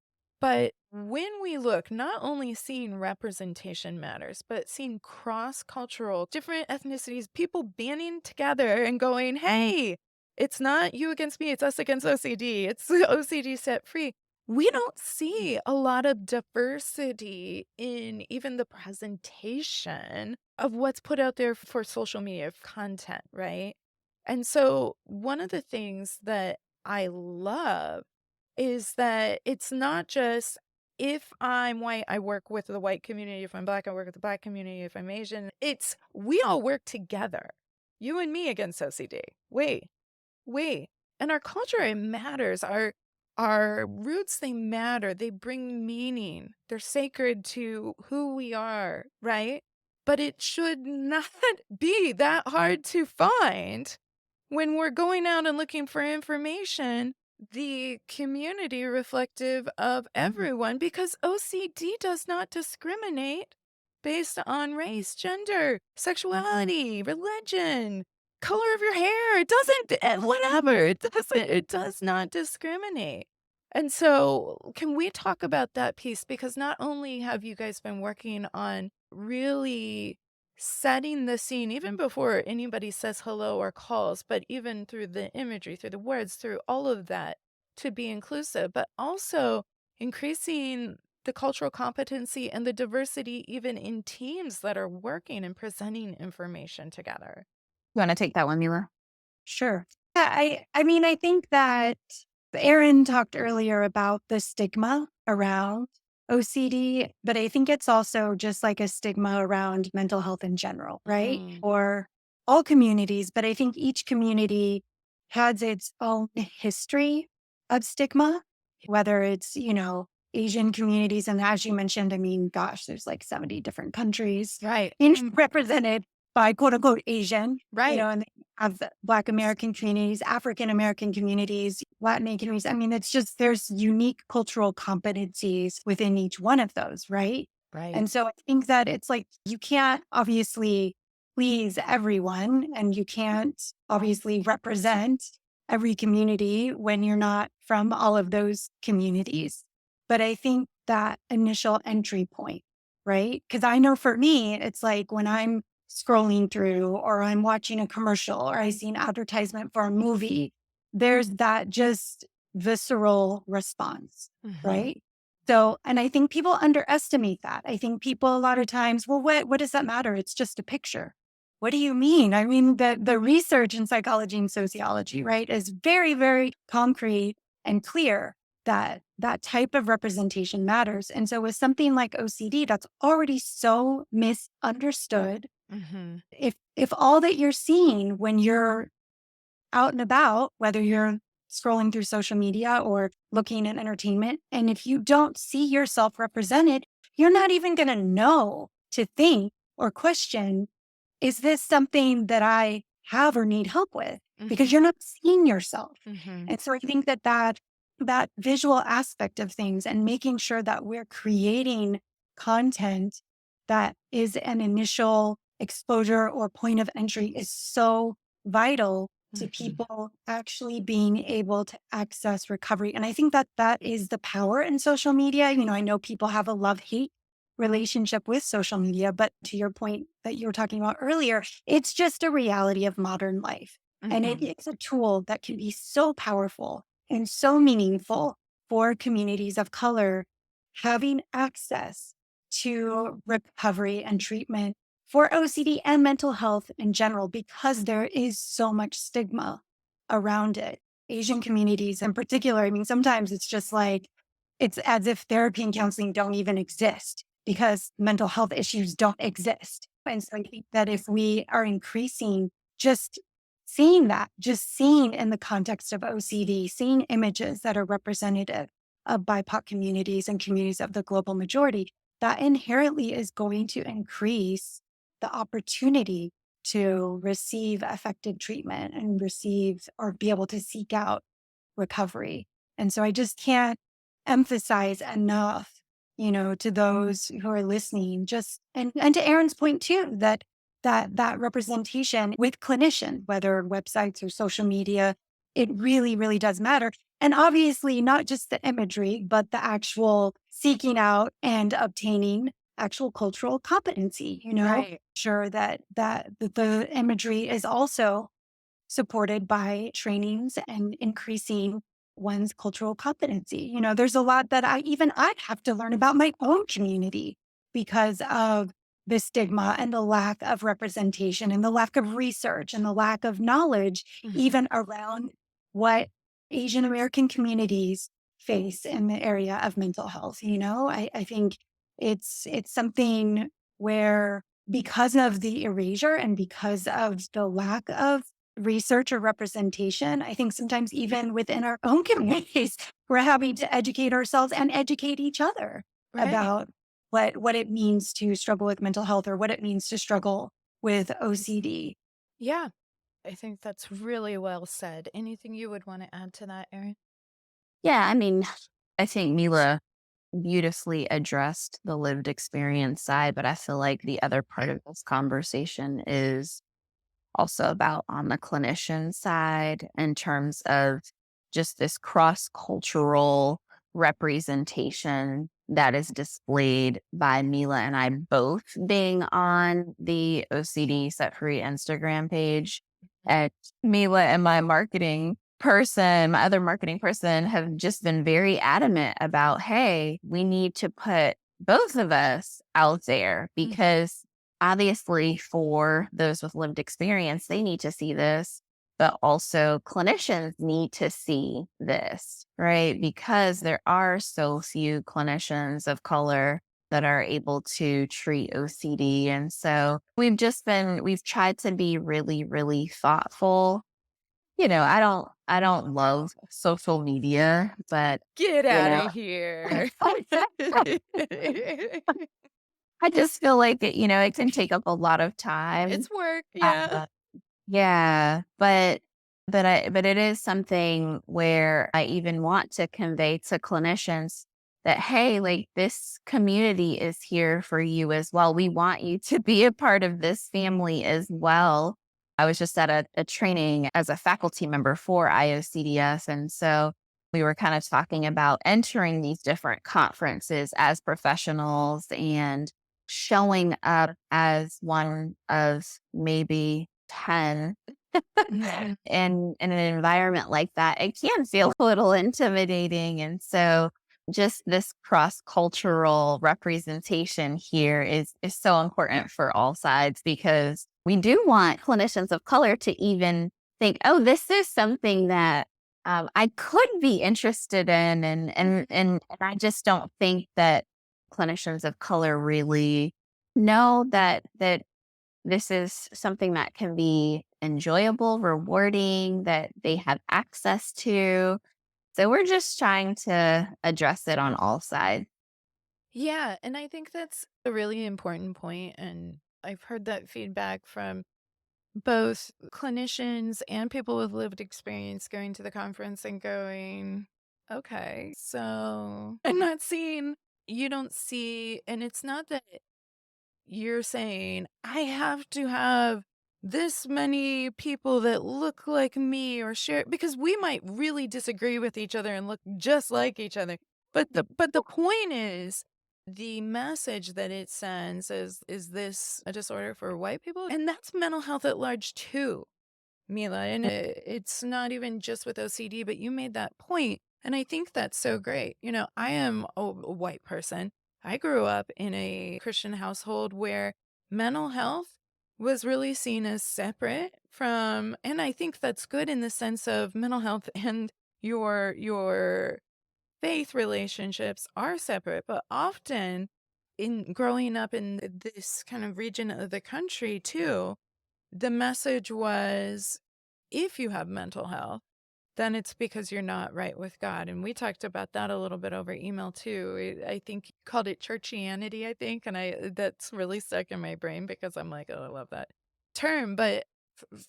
But when we look, not only seeing representation matters, but seeing cross-cultural, different ethnicities, people banding together and going, hey, it's not you against me, it's us against OCD, it's OCD set free. We don't see a lot of diversity in even the presentation of what's put out there for social media content, right? And so one of the things that I love is that it's not just if I'm white, I work with the white community. If I'm black, I work with the black community. If I'm Asian, it's we all work together. You and me against OCD. We and our culture, it matters. Our roots, they matter. They bring meaning. They're sacred to who we are, right? But it should not be that hard to find when we're going out and looking for information, the community reflective of everyone, because OCD does not discriminate based on race, gender, sexuality, religion, color of your hair. It doesn't, whatever. It does not discriminate. And so, can we talk about that piece? Because not only have you guys been working on really setting the scene even before anybody says hello or calls, but even through the imagery, through the words, through all of that to be inclusive, but also increasing the cultural competency and the diversity even in teams that are working and presenting information together. You want to take that one, Mila? Sure. Yeah, I mean, I think that Erin talked earlier about the stigma around OCD, but I think it's also just like a stigma around mental health in general, right? Mm, For all communities, but I think each community has its own history of stigma, whether it's, Asian communities. And as you mentioned, I mean, gosh, there's like 70 different countries right. represented by quote unquote Asian, Right. and of the Black American communities, African American communities, Latin communities. I mean, it's just there's unique cultural competencies within each one of those, right? Right. And so I think that it's like you can't obviously please everyone and you can't obviously represent every community when you're not from all of those communities. But I think that initial entry point, right? Because I know for me, it's like when I'm scrolling through or I'm watching a commercial or I see an advertisement for a movie, there's that just visceral response, Mhm. right? So, and I think people underestimate that. I think people a lot of times, well, what does that matter? It's just a picture. What do you mean? I mean, the research in psychology and sociology, right, is very, very concrete and clear that that type of representation matters. And so with something like OCD, that's already so misunderstood. Mhm. If all that you're seeing when you're out and about, whether you're scrolling through social media or looking at entertainment, and if you don't see yourself represented, you're not even going to know to think or question, is this something that I have or need help with? Because Mhm. you're not seeing yourself. Mhm. And so I think that visual aspect of things and making sure that we're creating content that is an initial exposure or point of entry is so vital to Mhm. people actually being able to access recovery. And I think that that is the power in social media. I know people have a love-hate relationship with social media, but to your point that you were talking about earlier, it's just a reality of modern life. And it Mhm. is a tool that can be so powerful and so meaningful for communities of color having access to recovery and treatment for OCD and mental health in general, because there is so much stigma around it. Asian communities in particular, I mean, sometimes it's just like, it's as if therapy and counseling don't even exist because mental health issues don't exist. And so I think that if we are increasing just seeing that, just seeing in the context of OCD, seeing images that are representative of BIPOC communities and communities of the global majority, that inherently is going to increase the opportunity to receive effective treatment and receive or be able to seek out recovery. And so I just can't emphasize enough, to those who are listening, just and to Erin's point too, that representation with clinician, whether websites or social media, it really, really does matter. And obviously not just the imagery, but the actual seeking out and obtaining actual cultural competency, Right. sure that the imagery is also supported by trainings and increasing one's cultural competency. There's a lot that I'd have to learn about my own community because of the stigma and the lack of representation and the lack of research and the lack of knowledge, Mhm. even around what Asian American communities face in the area of mental health. I think it's something where, because of the erasure and because of the lack of research or representation, I think sometimes even within our own communities, we're having to educate ourselves and educate each other Right. about what it means to struggle with mental health or what it means to struggle with OCD. Yeah. I think that's really well said. Anything you would want to add to that, Erin? Yeah, I mean, I think Mila beautifully addressed the lived experience side, but I feel like the other part of this conversation is also about on the clinician side in terms of just this cross cultural representation that is displayed by Mila and I both being on the OCD Set Free Instagram page. And Mila and my other marketing person, have just been very adamant about, hey, we need to put both of us out there Mhm. because obviously for those with lived experience, they need to see this, but also clinicians need to see this, right? Because there are so few clinicians of color that are able to treat OCD. And so we've tried to be really, really thoughtful. I don't love social media, but Get you out know, of here. I just feel like it can take up a lot of time. It's work. Yeah. Uh, yeah, but it is something where I even want to convey to clinicians that, hey, like this community is here for you as well. We want you to be a part of this family as well. I was just at a training as a faculty member for IOCDS. And so we were kind of talking about entering these different conferences as professionals and showing up as one of maybe 10 Mhm. in an environment like that, it can feel a little intimidating. And so just this cross-cultural representation here is so important for all sides because we do want clinicians of color to even think, oh, this is something that I could be interested in. And I just don't think that clinicians of color really know that this is something that can be enjoyable, rewarding, that they have access to. So we're just trying to address it on all sides. Yeah, and I think that's a really important point, and I've heard that feedback from both clinicians and people with lived experience going to the conference and going, "Okay, so I'm not seeing." You don't see, and it's not that you're saying, "I have to have this many people that look like me or share," because we might really disagree with each other and look just like each other. But the point is, the message that it sends is this a disorder for white people? And that's mental health at large too. Mila. And it's not even just with OCD, but you made that point, and I think that's so great. I am a white person. I grew up in a Christian household where mental health was really seen as separate from, and I think that's good in the sense of mental health and your faith relationships are separate, but often in growing up in this kind of region of the country too, the message was if you have mental health, then it's because you're not right with God. And we talked about that a little bit over email too. I think you called it churchianity, I think. And that's really stuck in my brain because I'm like, oh, I love that term. But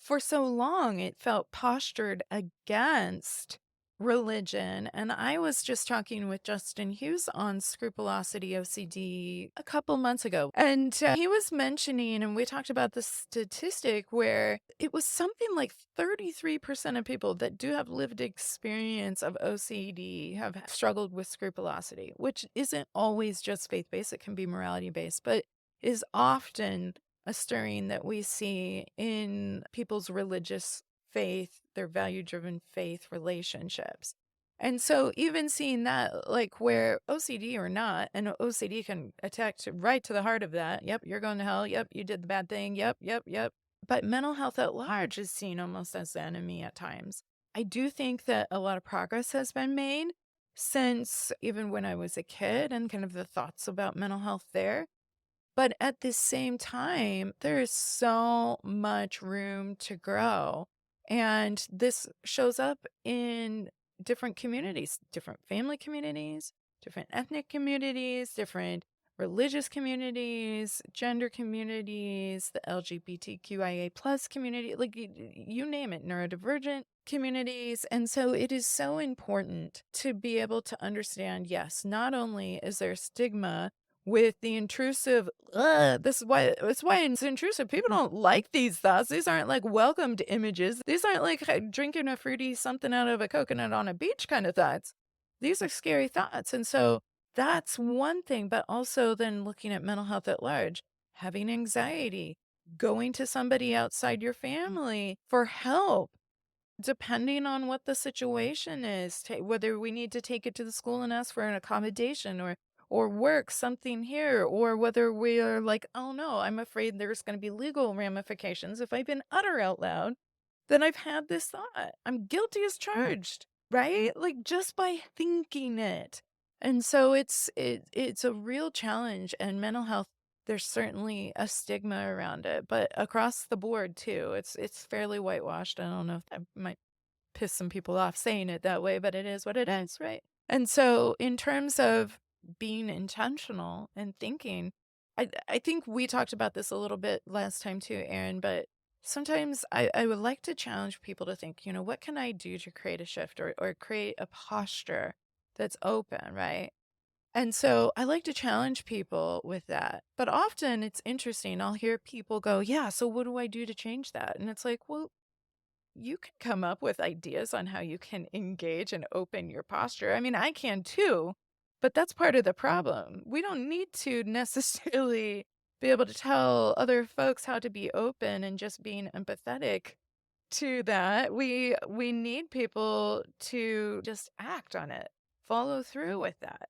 for so long, it felt postured against religion. And I was just talking with Justin Hughes on scrupulosity OCD a couple months ago. And he was mentioning, and we talked about the statistic where it was something like 33% of people that do have lived experience of OCD have struggled with scrupulosity, which isn't always just faith based, it can be morality based, but is often a stirring that we see in people's religious faith, their value driven faith relationships. And so, even seeing that, like where OCD or not, and OCD can attack right to the heart of that. Yep, you're going to hell. Yep, you did the bad thing. Yep, yep, yep. But mental health at large is seen almost as the enemy at times. I do think that a lot of progress has been made since even when I was a kid and kind of the thoughts about mental health there. But at the same time, there is so much room to grow. And this shows up in different communities, different family communities, different ethnic communities, different religious communities, gender communities, the LGBTQIA plus community, like you name it, neurodivergent communities. And so it is so important to be able to understand, yes, not only is there stigma with the intrusive, this is why it's intrusive. People don't like these thoughts. These aren't like welcomed images. These aren't like drinking a fruity something out of a coconut on a beach kind of thoughts. These are scary thoughts. And so that's one thing, but also then looking at mental health at large, having anxiety, going to somebody outside your family for help, depending on what the situation is, whether we need to take it to the school and ask for an accommodation or work something here, or whether we are like, oh no, I'm afraid there's going to be legal ramifications if I've been utter out loud, then I've had this thought. I'm guilty as charged, right? Like just by thinking it. And so it's a real challenge, and mental health, there's certainly a stigma around it, but across the board too. It's fairly whitewashed. I don't know if that might piss some people off saying it that way, but it is what it is, right? And so in terms of being intentional and thinking, I think we talked about this a little bit last time too, Erin, but sometimes I would like to challenge people to think, what can I do to create a shift or create a posture that's open, right? And so I like to challenge people with that. But often it's interesting. I'll hear people go, yeah, so what do I do to change that? And it's like, well, you can come up with ideas on how you can engage and open your posture. I mean, I can too, but that's part of the problem. We don't need to necessarily be able to tell other folks how to be open and just being empathetic to that. We need people to just act on it, follow through with that.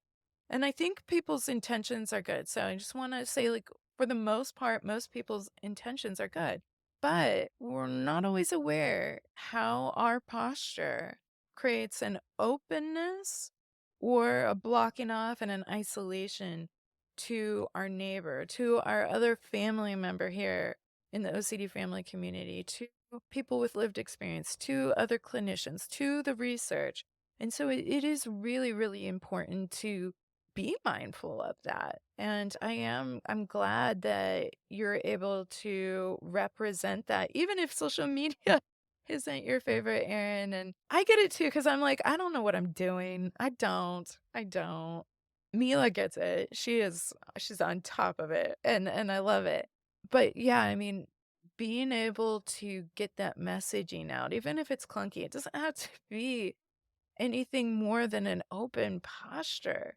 And I think people's intentions are good. So I just want to say, like, for the most part, most people's intentions are good. But we're not always aware how our posture creates an openness or a blocking off and an isolation to our neighbor, to our other family member here in the OCD family community, to people with lived experience, to other clinicians, to the research. And so it is really, really important to be mindful of that. And I'm glad that you're able to represent that, even if social media isn't your favorite, Erin. And I get it too, because I'm like, I don't know what I'm doing. I don't. Mila gets it. She's on top of it. And I love it. But yeah, I mean, being able to get that messaging out, even if it's clunky, it doesn't have to be anything more than an open posture.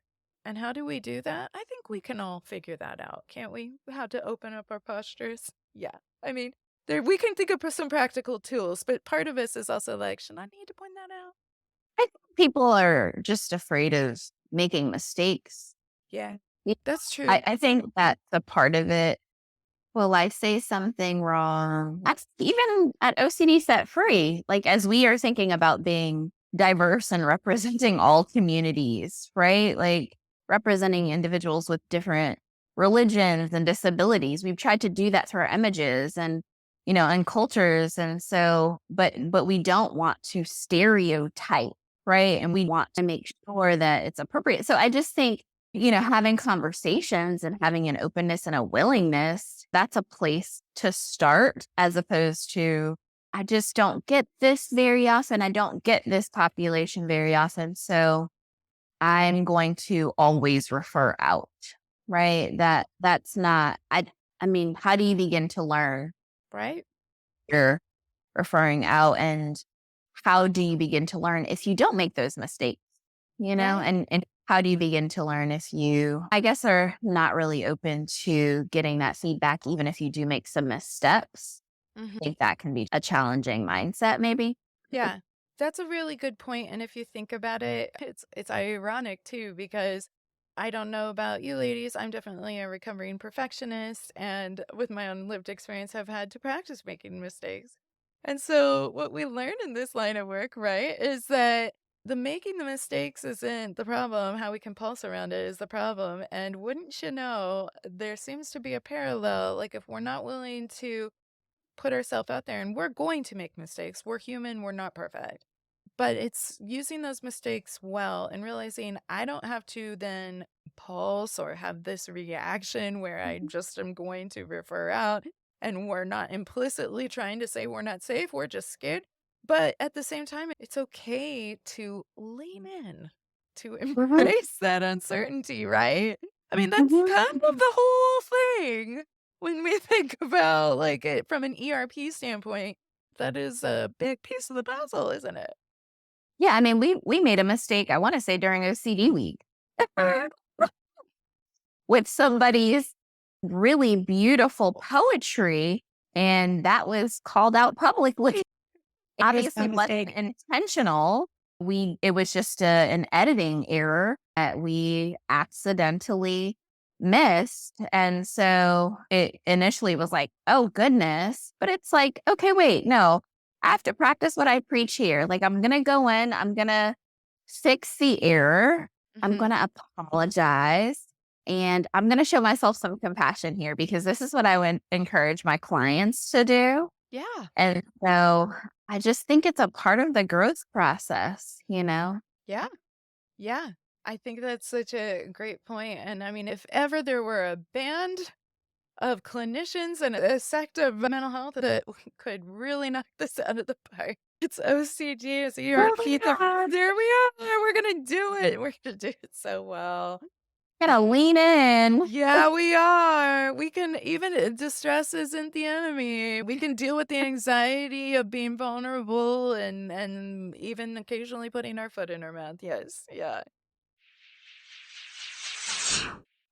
And how do we do that? I think we can all figure that out, can't we? How to open up our postures? Yeah. I mean, There we can think of some practical tools, but part of us is also like, "Should I need to point that out?" I think people are just afraid of making mistakes. Yeah, Yeah. that's I, true. I think that's a part of it. Will I say something wrong? That's even at OCD set free, like as we are thinking about being diverse and representing all communities, right? Like representing individuals with different religions and disabilities. We've tried to do that through our images and and cultures. And so, but we don't want to stereotype, right? And we want to make sure that it's appropriate. So I just think having conversations and having an openness and a willingness, that's a place to start as opposed to, I just don't get this very often. I don't get this population very often. So I'm going to always refer out, right? That's not, I mean, how do you begin to learn Right? you're referring out and how do you begin to learn if you don't make those mistakes? Right. And how do you begin to learn if you, I guess, are not really open to getting that feedback, even if you do make some missteps? Mhm. I think that can be a challenging mindset, maybe. Yeah, that's a really good point, and if you think about it, it's ironic too because I don't know about you ladies, I'm definitely a recovering perfectionist, and with my own lived experience, have had to practice making mistakes. And so, what we learn in this line of work, right, is that the making the mistakes isn't the problem. How we can pulse around it is the problem. And wouldn't you know, there seems to be a parallel. Like, if we're not willing to put ourselves out there and we're going to make mistakes. We're human, we're not perfect. But it's using those mistakes well and realizing I don't have to then pulse or have this reaction where I just am going to refer out and we're not implicitly trying to say we're not safe, we're just scared. But at the same time, it's okay to lean in, to Mhm, embrace that uncertainty, right? I mean, that's mhm. kind of the whole thing. When we think about, like, it from an ERP standpoint, that is a big piece of the puzzle, isn't it? Yeah, I mean, we made a mistake, I want to say during OCD week with somebody's really beautiful poetry. And that was called out publicly. What is Obviously that wasn't mistake? intentional. It was just an editing error that we accidentally missed. And so it initially was like, oh goodness. But it's like, okay, wait, no. I have to practice what I preach here. Like I'm gonna go in, I'm gonna fix the error, I'm Mhm. gonna apologize, and I'm gonna show myself some compassion here because this is what I would encourage my clients to do. Yeah, And so I just think it's a part of the growth process. yeah, yeah. I think that's such a great point, and I mean, if ever there were a band of clinicians and a sect of mental health that could really knock this out of the park, it's OCD, it's Oh my ERP, God. there we are, we're gonna do it, we're gonna do it so well. Gotta lean in. Yeah, we are. We can even distress isn't the enemy. We can deal with the anxiety of being vulnerable and even occasionally putting our foot in our mouth. Yes. Yeah.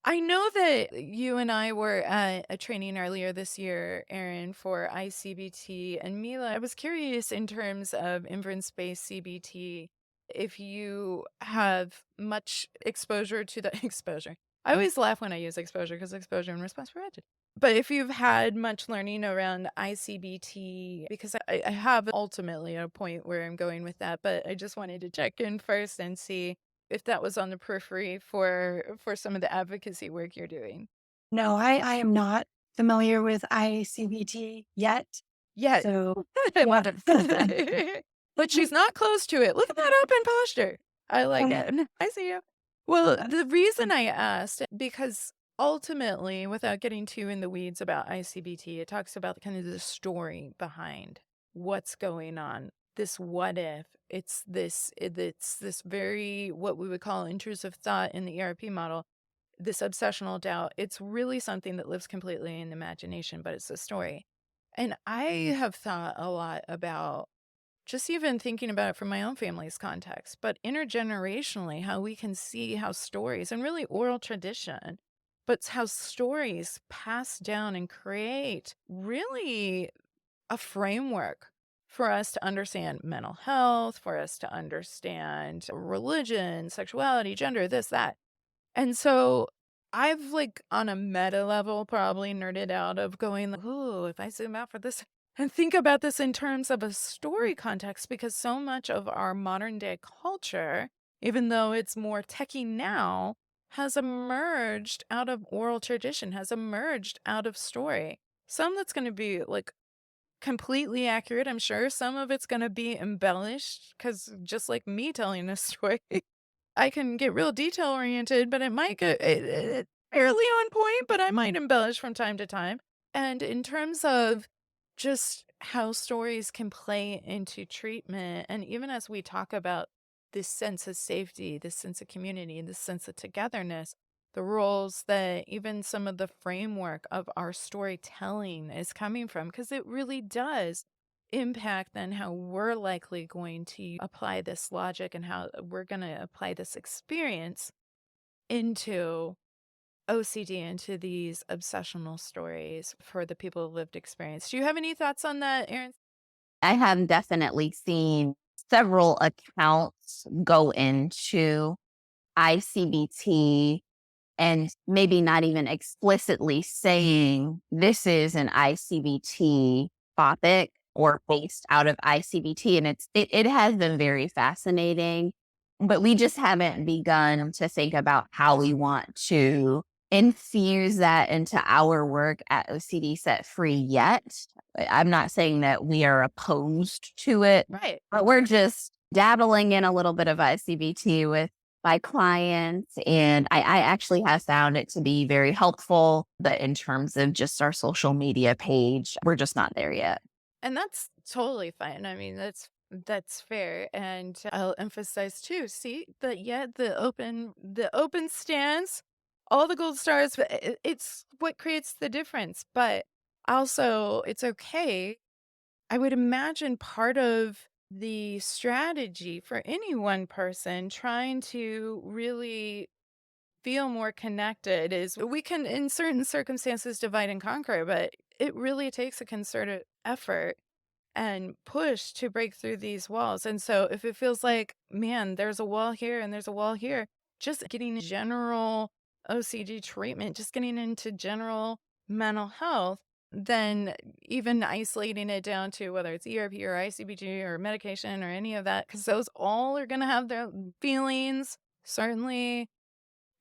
I know that you and I were at a training earlier this year, Erin, for ICBT. And Mila, I was curious in terms of inference-based CBT, if you have much exposure to the exposure. I always laugh when I use exposure because exposure and response prevention. But if you've had much learning around ICBT, because I have ultimately a point where I'm going with that, but I just wanted to check in first and see if that was on the periphery for some of the advocacy work you're doing. No, I am not familiar with ICBT yet. Yet. So, I yeah. love it. But she's not close to it. Look at that open posture. I like it. I see you. Well, the reason I asked, because ultimately, without getting too in the weeds about ICBT, it talks about kind of the story behind what's going on. This what if. It's this very what we would call intrusive thought in the ERP model, this obsessional doubt. It's really something that lives completely in imagination, but it's a story. And I have thought a lot about just even thinking about it from my own family's context, but intergenerationally, how we can see how stories and really oral tradition, but how stories pass down and create really a framework for us to understand mental health, for us to understand religion, sexuality, gender, this, that. And so I've like on a meta level probably nerded out of going, ooh, if I zoom out for this and think about this in terms of a story context, because so much of our modern day culture, even though it's more techie now, has emerged out of oral tradition, has emerged out of story. Some that's going to be like completely accurate, I'm sure. Some of it's going to be embellished because just like me telling a story, I can get real detail oriented, but it might get fairly on point, but I might embellish from time to time. And in terms of just how stories can play into treatment, and even as we talk about this sense of safety, this sense of community, this sense of togetherness, the roles that even some of the framework of our storytelling is coming from, because it really does impact then how we're likely going to apply this logic and how we're going to apply this experience into OCD, into these obsessional stories for the people who lived experience. Do you have any thoughts on that, Erin? I have definitely seen several accounts go into ICBT and maybe not even explicitly saying this is an ICBT topic or based out of ICBT. And it has been very fascinating, but we just haven't begun to think about how we want to infuse that into our work at OCD Set Free yet. I'm not saying that we are opposed to it, Right. but we're just dabbling in a little bit of ICBT with my clients. And I actually have found it to be very helpful. But in terms of just our social media page, we're just not there yet. And that's totally fine. I mean, that's fair. And I'll emphasize too, see that yet the open stance, all the gold stars, but it's what creates the difference. But also it's okay. I would imagine part of the strategy for any one person trying to really feel more connected is we can, in certain circumstances, divide and conquer, but it really takes a concerted effort and push to break through these walls. And so if it feels like, man, there's a wall here and there's a wall here, just getting general OCD treatment, just getting into general mental health, then even isolating it down to whether it's ERP or ICBG or medication or any of that, because those all are going to have their feelings. Certainly,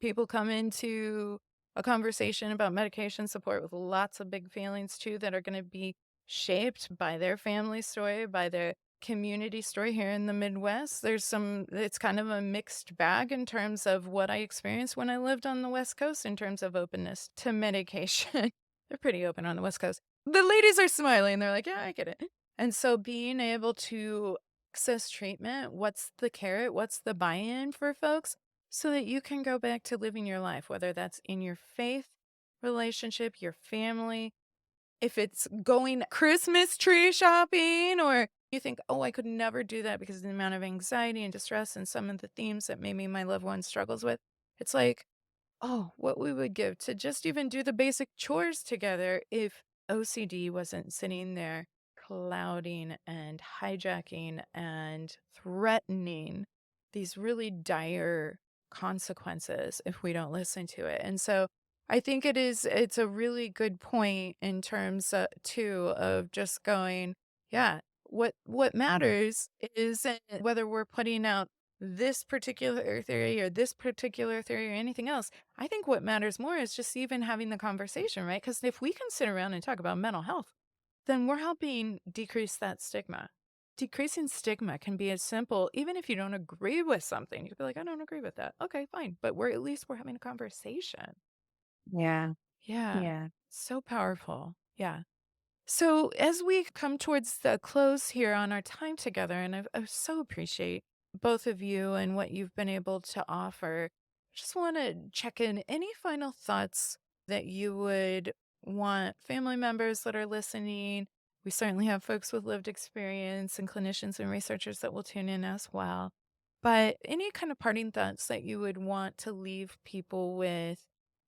people come into a conversation about medication support with lots of big feelings too that are going to be shaped by their family story, by their community story here in the Midwest. It's kind of a mixed bag in terms of what I experienced when I lived on the West Coast in terms of openness to medication. They're pretty open on the West Coast. The ladies are smiling. They're like, yeah, I get it. And so being able to access treatment, what's the carrot? What's the buy in for folks? So that you can go back to living your life, whether that's in your faith relationship, your family, if it's going Christmas tree shopping, or you think, oh, I could never do that because of the amount of anxiety and distress and some of the themes that maybe my loved one struggles with. It's like, oh, what we would give to just even do the basic chores together if OCD wasn't sitting there clouding and hijacking and threatening these really dire consequences if we don't listen to it. And so I think it's a really good point in terms too of just going, yeah, what matters is whether we're putting out this particular theory or this particular theory or anything else. I think what matters more is just even having the conversation, right? Because if we can sit around and talk about mental health, then we're helping decrease that stigma. Decreasing stigma can be as simple, even if you don't agree with something, you could be like, I don't agree with that. Okay, fine. But at least we're having a conversation. Yeah. Yeah. Yeah. So powerful. Yeah. So, as we come towards the close here on our time together, and I so appreciate both of you and what you've been able to offer, just want to check in any final thoughts that you would want family members that are listening. We certainly have folks with lived experience and clinicians and researchers that will tune in as well. But any kind of parting thoughts that you would want to leave people with,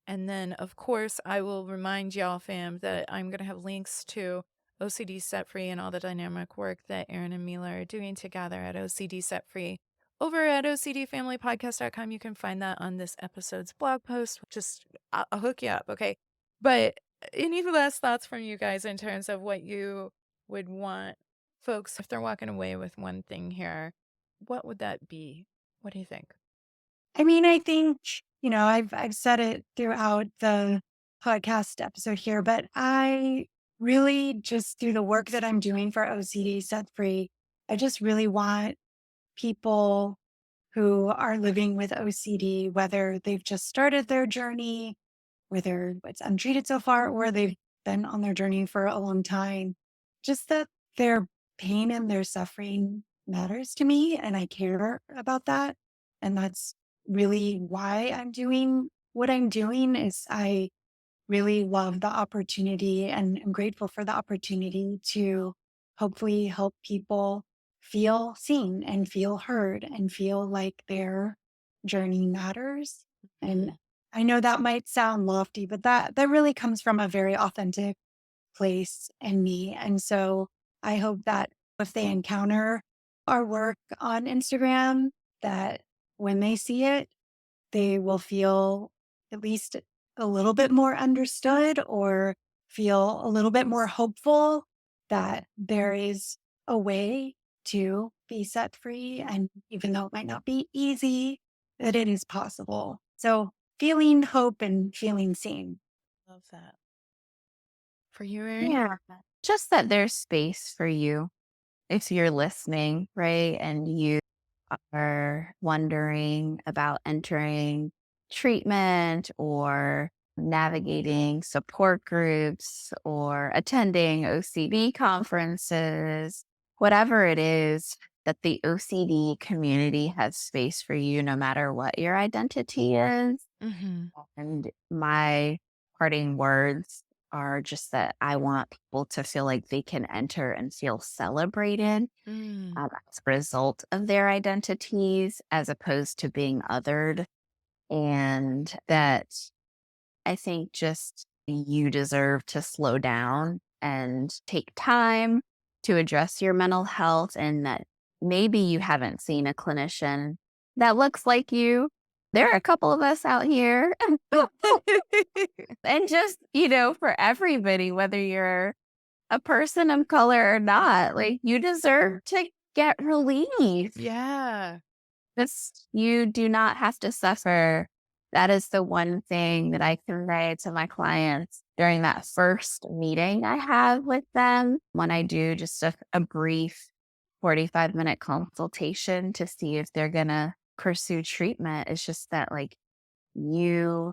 and then, of course, I will remind y'all, fam, that I'm going to have links to OCD Set Free and all the dynamic work that Erin and Mila are doing together at OCD Set Free. Over at OCDFamilyPodcast.com, you can find that on this episode's blog post. Just, I'll hook you up, okay? But any last thoughts from you guys in terms of what you would want folks, if they're walking away with one thing here, what would that be? What do you think? I mean, I think, I've said it throughout the podcast episode here, but I really just through the work that I'm doing for OCD Set Free, I just really want people who are living with OCD, whether they've just started their journey, whether it's untreated so far, or they've been on their journey for a long time, just that their pain and their suffering matters to me. And I care about that. And that's really why I'm doing what I'm doing is I really love the opportunity and I'm grateful for the opportunity to hopefully help people feel seen and feel heard and feel like their journey matters. And Mhm. I know that might sound lofty, but that really comes from a very authentic place in me. And so I hope that if they encounter our work on Instagram, that when they see it, they will feel at least a little bit more understood or feel a little bit more hopeful that there is a way to be set free. And even though it might not be easy, that it is possible. So feeling hope and feeling seen. Love that. For you, Erin? Yeah. Just that there's space for you if you're listening, right? And you are wondering about entering treatment or navigating support groups or attending OCD conferences, whatever it is, that the OCD community has space for you no matter what your identity is. Mm-hmm. And my parting words are just that I want people to feel like they can enter and feel celebrated Mm. as a result of their identities as opposed to being othered. And that I think just you deserve to slow down and take time to address your mental health, and that maybe you haven't seen a clinician that looks like you. There are a couple of us out here. And just, for everybody, whether you're a person of color or not, like you deserve to get relief. Yeah. You do not have to suffer. That is the one thing that I convey to my clients during that first meeting I have with them when I do just a brief 45-minute consultation to see if they're going to pursue treatment. It's just that, like, you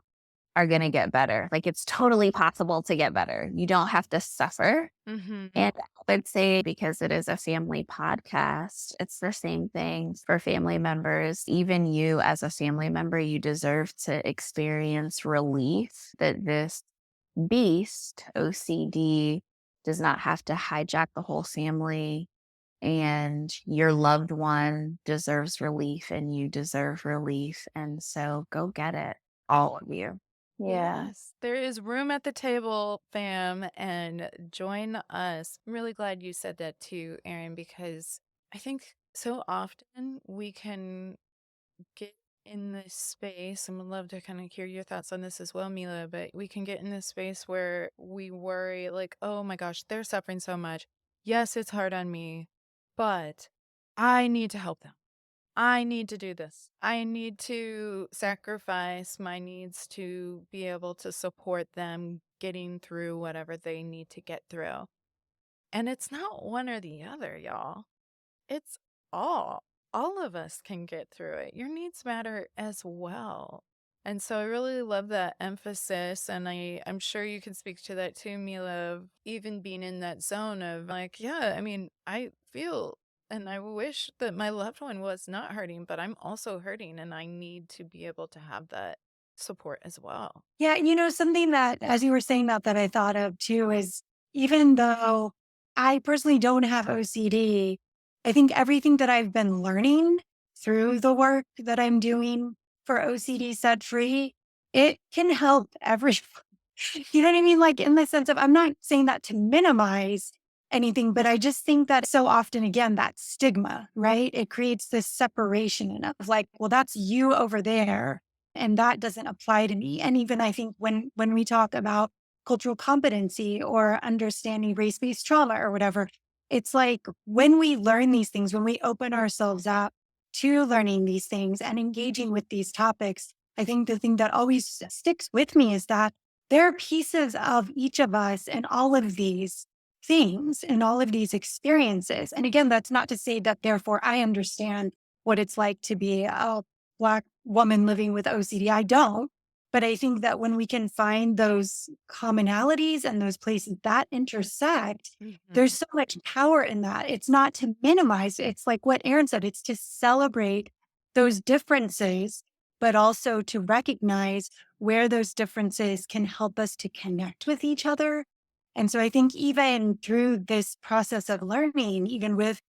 are going to get better. Like, it's totally possible to get better. You don't have to suffer. Mm-hmm. And I would say, because it is a family podcast, it's the same thing for family members. Even you, as a family member, you deserve to experience relief that this beast, OCD, does not have to hijack the whole family. And your loved one deserves relief, and you deserve relief. And so go get it, all of you. Yeah. Yes, there is room at the table, fam, and join us. I'm really glad you said that too, Erin, because I think so often we can get in this space, and would love to kind of hear your thoughts on this as well, Mila, but we can get in this space where we worry, like, oh my gosh, they're suffering so much. Yes, it's hard on me, but I need to help them. I need to do this. I need to sacrifice my needs to be able to support them getting through whatever they need to get through. And it's not one or the other, y'all. It's all. All of us can get through it. Your needs matter as well. And so I really love that emphasis. And I'm sure you can speak to that too, Mila, of even being in that zone of like, yeah, I mean, I feel and I wish that my loved one was not hurting, but I'm also hurting and I need to be able to have that support as well. Yeah, something that, as you were saying that I thought of too is even though I personally don't have OCD, I think everything that I've been learning through the work that I'm doing for OCD Set Free, it can help every, you know what I mean? Like in the sense of, I'm not saying that to minimize anything. But I just think that so often, again, that stigma, right? It creates this separation of like, well, that's you over there. And that doesn't apply to me. And even I think when we talk about cultural competency or understanding race-based trauma or whatever, it's like when we learn these things, when we open ourselves up to learning these things and engaging with these topics, I think the thing that always sticks with me is that there are pieces of each of us and all of these things and all of these experiences. And again, that's not to say that therefore I understand what it's like to be a Black woman living with OCD. I don't. But I think that when we can find those commonalities and those places that intersect, Mhm. there's so much power in that. It's not to minimize, it's like what Erin said, it's to celebrate those differences, but also to recognize where those differences can help us to connect with each other. And so I think even through this process of learning, even with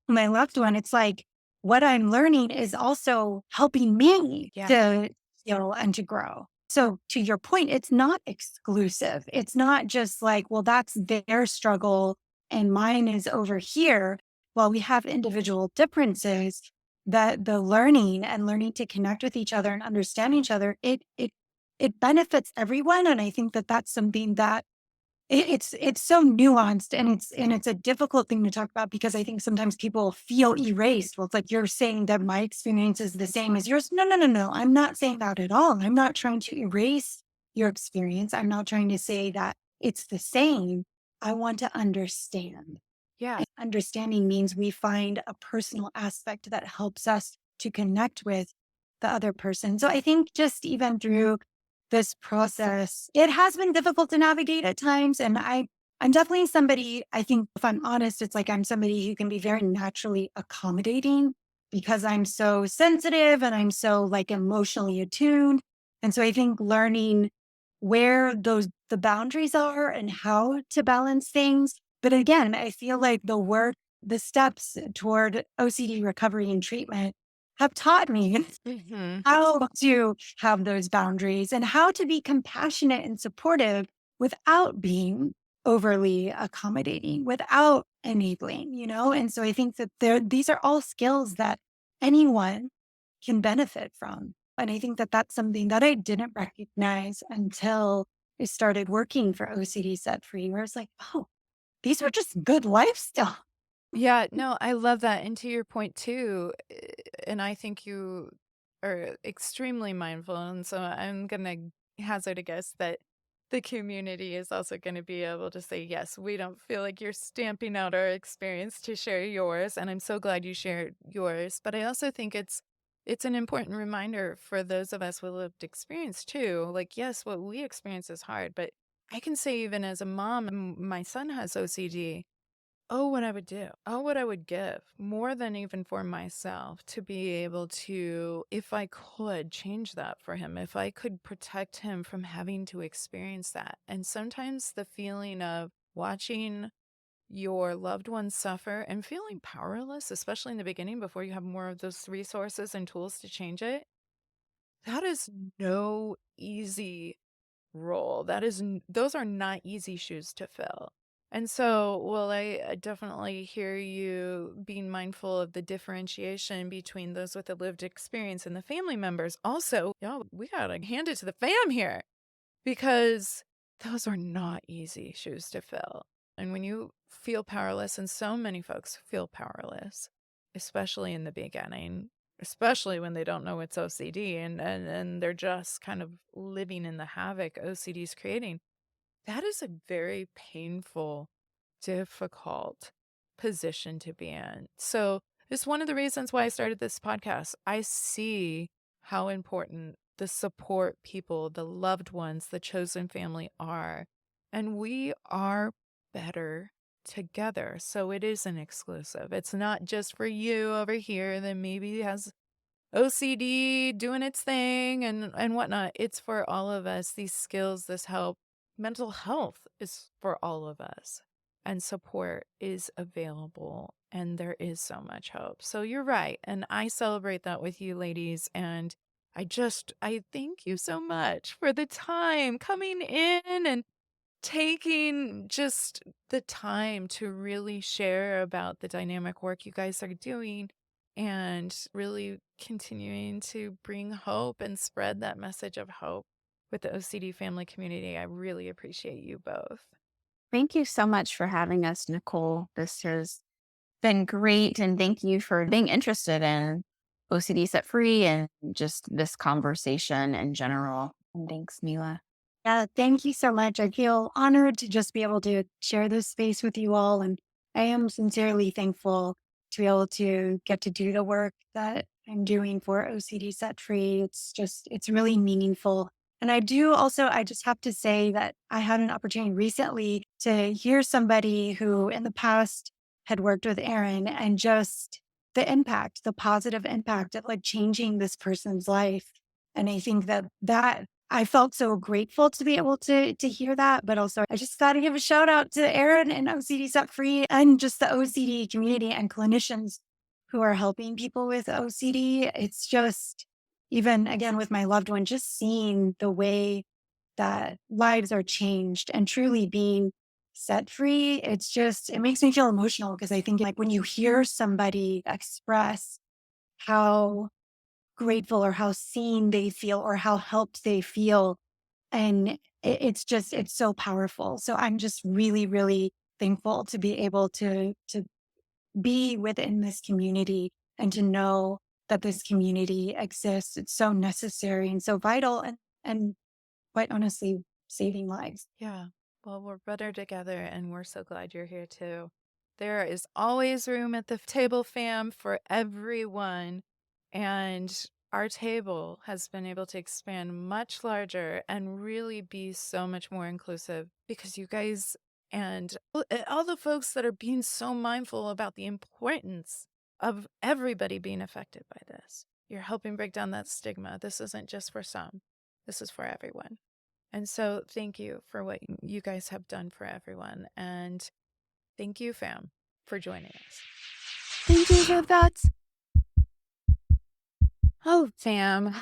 my loved one, it's like what I'm learning is also helping me Yeah. to heal and to grow. So to your point, it's not exclusive. It's not just like, well, that's their struggle and mine is over here. While we have individual differences, that the learning and learning to connect with each other and understand each other, it benefits everyone. And I think that that's something that it's so nuanced and it's a difficult thing to talk about because I think sometimes people feel erased. Well, it's like you're saying that my experience is the same as yours. No, no, no, no. I'm not saying that at all. I'm not trying to erase your experience. I'm not trying to say that it's the same. I want to understand. Yeah. And understanding means we find a personal aspect that helps us to connect with the other person. So I think just even through this process, it has been difficult to navigate at times. And I'm definitely somebody, I think if I'm honest, it's like I'm somebody who can be very naturally accommodating because I'm so sensitive and I'm so like emotionally attuned. And so I think learning where the boundaries are and how to balance things. But again, I feel like the steps toward OCD recovery and treatment have taught me Mhm. how to have those boundaries and how to be compassionate and supportive without being overly accommodating, without enabling, you know? And so I think that these are all skills that anyone can benefit from. And I think that that's something that I didn't recognize until I started working for OCD Set Free, where it's like, oh, these are just good lifestyle. Yeah, no, I love that, and to your point too, and I think you are extremely mindful, and so I'm gonna hazard a guess that the community is also gonna be able to say, "Yes, we don't feel like you're stamping out our experience to share yours," and I'm so glad you shared yours, but I also think it's an important reminder for those of us with lived experience too, like, yes, what we experience is hard, but I can say even as a mom, my son has OCD. Oh, what I would do. Oh, what I would give more than even for myself to be able to, if I could change that for him, if I could protect him from having to experience that. And sometimes the feeling of watching your loved ones suffer and feeling powerless, especially in the beginning before you have more of those resources and tools to change it, that is no easy role. That is those are not easy shoes to fill. And so, well, I definitely hear you being mindful of the differentiation between those with a lived experience and the family members. Also, we gotta hand it to the fam here because those are not easy shoes to fill. And when you feel powerless, and so many folks feel powerless, especially in the beginning, especially when they don't know it's OCD and they're just kind of living in the havoc OCD is creating, that is a very painful, difficult position to be in. So it's one of the reasons why I started this podcast. I see how important the support people, the loved ones, the chosen family are. And we are better together. So it isn't exclusive. It's not just for you over here that maybe has OCD doing its thing and whatnot. It's for all of us. These skills, this help, mental health is for all of us, and support is available. And there is so much hope. So you're right, and I celebrate that with you, ladies. And I thank you so much for the time coming in and taking just the time to really share about the dynamic work you guys are doing and really continuing to bring hope and spread that message of hope with the OCD family community. I really appreciate you both. Thank you so much for having us, Nicole. This has been great. And thank you for being interested in OCD set free and just this conversation in general. And thanks, Mila. Yeah, thank you so much. I feel honored to just be able to share this space with you all. And I am sincerely thankful to be able to get to do the work that I'm doing for OCD Set Free. It's really meaningful. And I just have to say that I had an opportunity recently to hear somebody who in the past had worked with Erin and just the impact, the positive impact of like changing this person's life. And I think that I felt so grateful to be able to hear that, but also I just got to give a shout out to Erin and OCD Set Free and just the OCD community and clinicians who are helping people with OCD. It's just even again with my loved one, just seeing the way that lives are changed and truly being set free. It makes me feel emotional because I think like when you hear somebody express how grateful or how seen they feel or how helped they feel. And it's so powerful. So I'm just really, really thankful to be able to be within this community and to know that this community exists. It's so necessary and so vital and quite honestly, saving lives. Yeah. Well, we're better together, and we're so glad you're here too. There is always room at the table, fam, for everyone. And our table has been able to expand much larger and really be so much more inclusive because you guys and all the folks that are being so mindful about the importance of everybody being affected by this. You're helping break down that stigma. This isn't just for some, this is for everyone. And so thank you for what you guys have done for everyone. And thank you, fam, for joining us. Thank you for that. Oh, fam.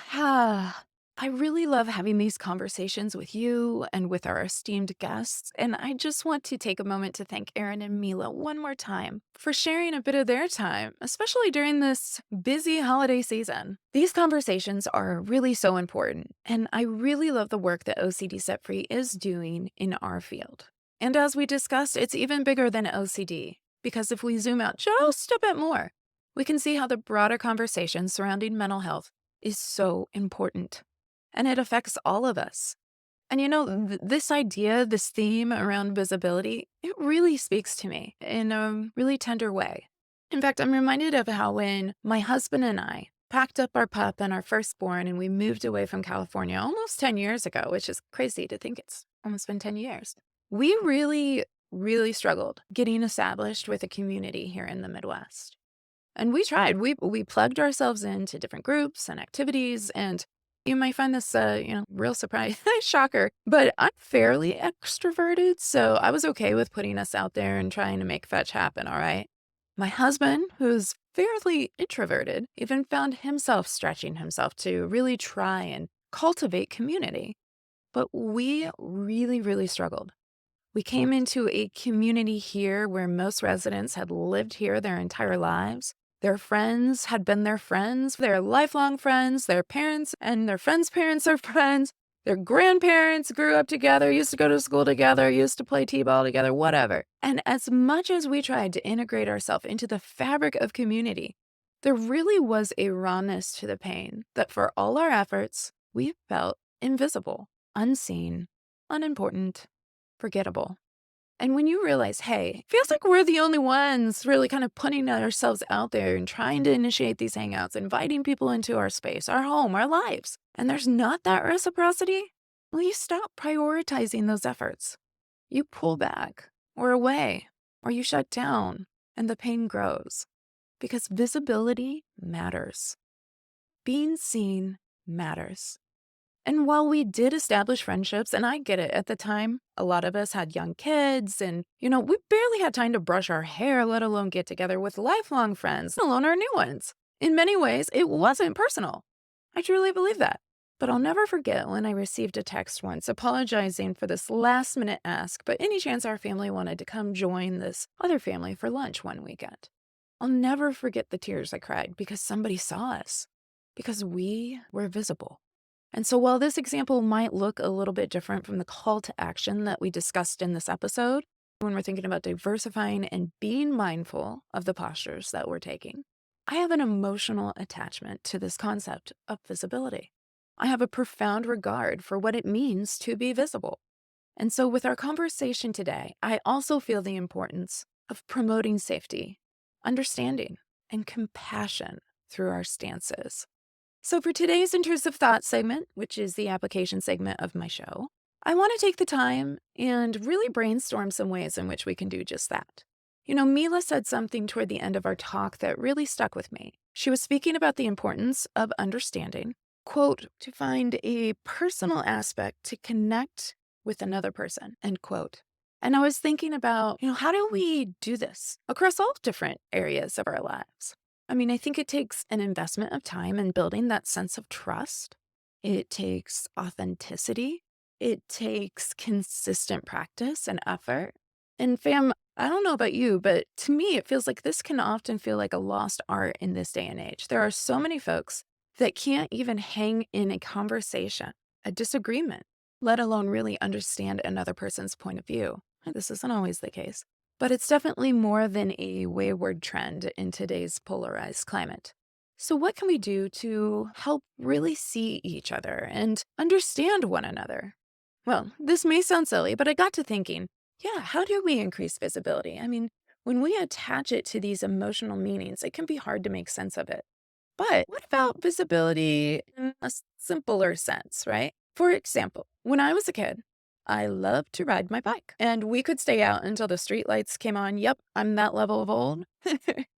I really love having these conversations with you and with our esteemed guests. And I just want to take a moment to thank Erin and Mila one more time for sharing a bit of their time, especially during this busy holiday season. These conversations are really so important. And I really love the work that OCD Set Free is doing in our field. And as we discussed, it's even bigger than OCD, because if we zoom out just a bit more, we can see how the broader conversation surrounding mental health is so important. And it affects all of us. And this idea, this theme around visibility, it really speaks to me in a really tender way. In fact, I'm reminded of how when my husband and I packed up our pup and our firstborn and we moved away from California almost 10 years ago, which is crazy to think it's almost been 10 years, we really, really struggled getting established with a community here in the Midwest. And we tried. We plugged ourselves into different groups and activities, and you might find this, real surprise, shocker. But I'm fairly extroverted, so I was okay with putting us out there and trying to make fetch happen. All right. My husband, who's fairly introverted, even found himself stretching himself to really try and cultivate community. But we really, really struggled. We came into a community here where most residents had lived here their entire lives. Their friends had been their friends, their lifelong friends, their parents and their friends' parents are friends. Their grandparents grew up together, used to go to school together, used to play t-ball together, whatever. And as much as we tried to integrate ourselves into the fabric of community, there really was a rawness to the pain that for all our efforts, we felt invisible, unseen, unimportant, forgettable. And when you realize, hey, it feels like we're the only ones really kind of putting ourselves out there and trying to initiate these hangouts, inviting people into our space, our home, our lives, and there's not that reciprocity, well, you stop prioritizing those efforts. You pull back or away or you shut down and the pain grows because visibility matters. Being seen matters. And while we did establish friendships, and I get it, at the time, a lot of us had young kids and, we barely had time to brush our hair, let alone get together with lifelong friends, let alone our new ones. In many ways, it wasn't personal. I truly believe that. But I'll never forget when I received a text once apologizing for this last minute ask, but any chance our family wanted to come join this other family for lunch one weekend. I'll never forget the tears I cried because somebody saw us, because we were visible. And so while this example might look a little bit different from the call to action that we discussed in this episode, when we're thinking about diversifying and being mindful of the postures that we're taking, I have an emotional attachment to this concept of visibility. I have a profound regard for what it means to be visible. And so with our conversation today, I also feel the importance of promoting safety, understanding, and compassion through our stances. So, for today's intrusive thought segment, which is the application segment of my show, I want to take the time and really brainstorm some ways in which we can do just that. Mila said something toward the end of our talk that really stuck with me. She was speaking about the importance of understanding, quote, to find a personal aspect to connect with another person, end quote. And I was thinking about, how do we do this across all different areas of our lives? I think it takes an investment of time in building that sense of trust. It takes authenticity. It takes consistent practice and effort. And fam, I don't know about you, but to me, it feels like this can often feel like a lost art in this day and age. There are so many folks that can't even hang in a conversation, a disagreement, let alone really understand another person's point of view. And this isn't always the case. But it's definitely more than a wayward trend in today's polarized climate. So, what can we do to help really see each other and understand one another? Well, this may sound silly, but I got to thinking, yeah, how do we increase visibility? When we attach it to these emotional meanings, it can be hard to make sense of it. But what about visibility in a simpler sense, right? For example, when I was a kid, I loved to ride my bike, and we could stay out until the streetlights came on. Yep, I'm that level of old.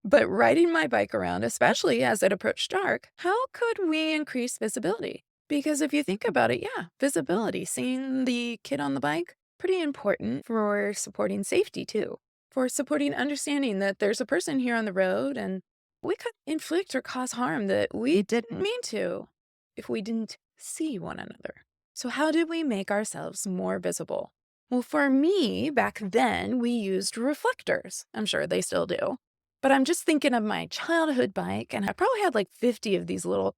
But riding my bike around, especially as it approached dark, how could we increase visibility? Because if you think about it, yeah, visibility, seeing the kid on the bike, pretty important for supporting safety too, for supporting understanding that there's a person here on the road and we could inflict or cause harm that we didn't mean to if we didn't see one another. So, how did we make ourselves more visible? Well, for me, back then, we used reflectors. I'm sure they still do. But I'm just thinking of my childhood bike, and I probably had like 50 of these little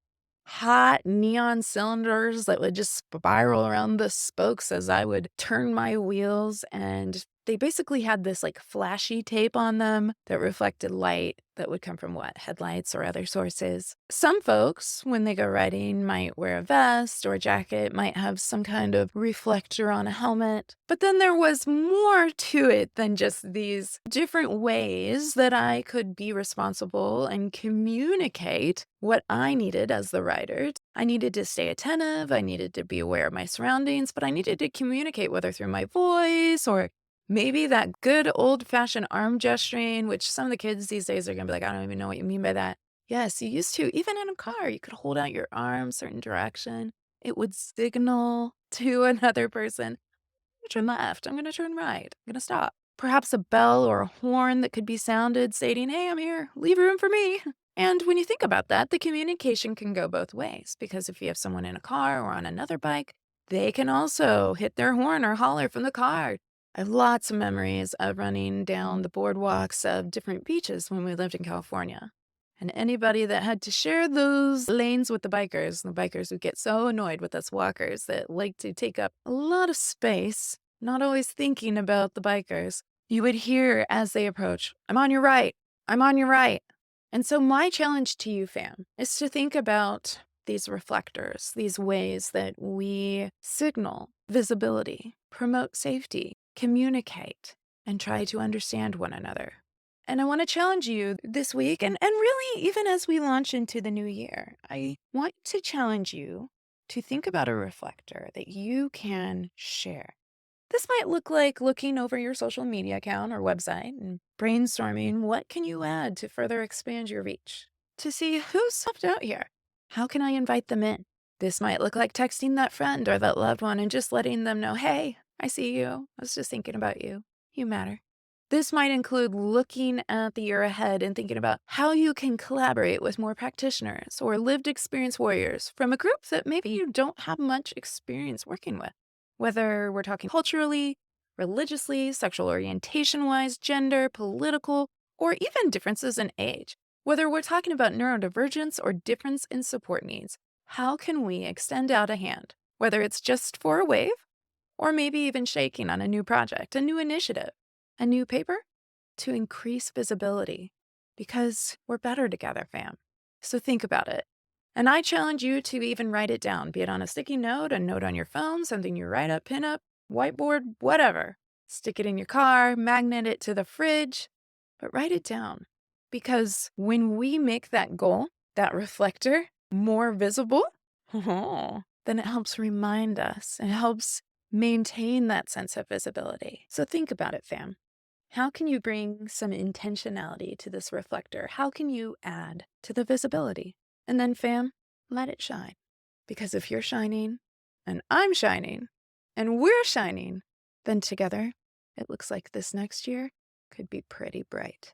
hot neon cylinders that would just spiral around the spokes as I would turn my wheels. And they basically had this like flashy tape on them that reflected light that would come from headlights or other sources. Some folks, when they go riding, might wear a vest or a jacket, might have some kind of reflector on a helmet. But then there was more to it than just these different ways that I could be responsible and communicate what I needed as the rider. I needed to stay attentive, I needed to be aware of my surroundings, but I needed to communicate whether through my voice or maybe that good old-fashioned arm gesturing, which some of the kids these days are gonna be like, "I don't even know what you mean by that." Yes, you used to. Even in a car, you could hold out your arm certain direction. It would signal to another person, "I'm gonna turn left, I'm gonna turn right, I'm gonna stop." Perhaps a bell or a horn that could be sounded stating, "Hey, I'm here. Leave room for me." And when you think about that, the communication can go both ways because if you have someone in a car or on another bike, they can also hit their horn or holler from the car. I have lots of memories of running down the boardwalks of different beaches when we lived in California. And anybody that had to share those lanes with the bikers would get so annoyed with us walkers that like to take up a lot of space, not always thinking about the bikers. You would hear as they approach, "I'm on your right. I'm on your right." And so my challenge to you, fam, is to think about these reflectors, these ways that we signal visibility, promote safety, communicate, and try to understand one another. And I want to challenge you this week, and really, even as we launch into the new year, I want to challenge you to think about a reflector that you can share. This might look like looking over your social media account or website and brainstorming what can you add to further expand your reach, to see who's left out here. How can I invite them in? This might look like texting that friend or that loved one and just letting them know, "Hey, I see you. I was just thinking about you. You matter." This might include looking at the year ahead and thinking about how you can collaborate with more practitioners or lived experience warriors from a group that maybe you don't have much experience working with. Whether we're talking culturally, religiously, sexual orientation wise, gender, political, or even differences in age. Whether we're talking about neurodivergence or difference in support needs, how can we extend out a hand? Whether it's just for a wave, or maybe even shaking on a new project, a new initiative, a new paper, to increase visibility. Because we're better together, fam. So think about it. And I challenge you to even write it down, be it on a sticky note, a note on your phone, something you write up, pin up, whiteboard, whatever. Stick it in your car, magnet it to the fridge, but write it down. Because when we make that goal, that reflector, more visible, then it helps remind us. It helps maintain that sense of visibility. So think about it, fam. How can you bring some intentionality to this reflector? How can you add to the visibility? And then, fam, let it shine. Because if you're shining, and I'm shining, and we're shining, then together, it looks like this next year could be pretty bright.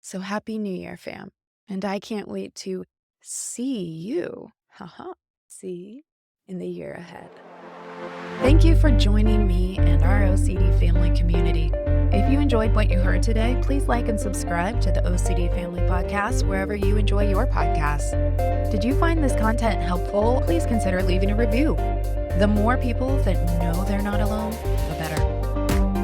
So Happy New Year, fam. And I can't wait to see you, see in the year ahead. Thank you for joining me and our OCD family community. If you enjoyed what you heard today, please like and subscribe to the OCD Family Podcast wherever you enjoy your podcasts. Did you find this content helpful? Please consider leaving a review. The more people that know they're not alone, the better.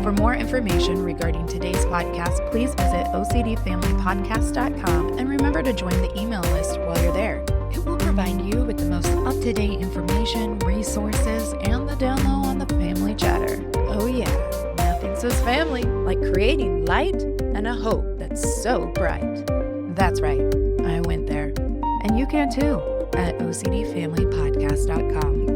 For more information regarding today's podcast, please visit OCDFamilyPodcast.com and remember to join the email list while you're there. It will provide you with the most up-to-date information, resources, and the down low on the family chatter. Oh yeah, nothing says family like creating light and a hope that's so bright. That's right, I went there. And you can too at OCDFamilyPodcast.com.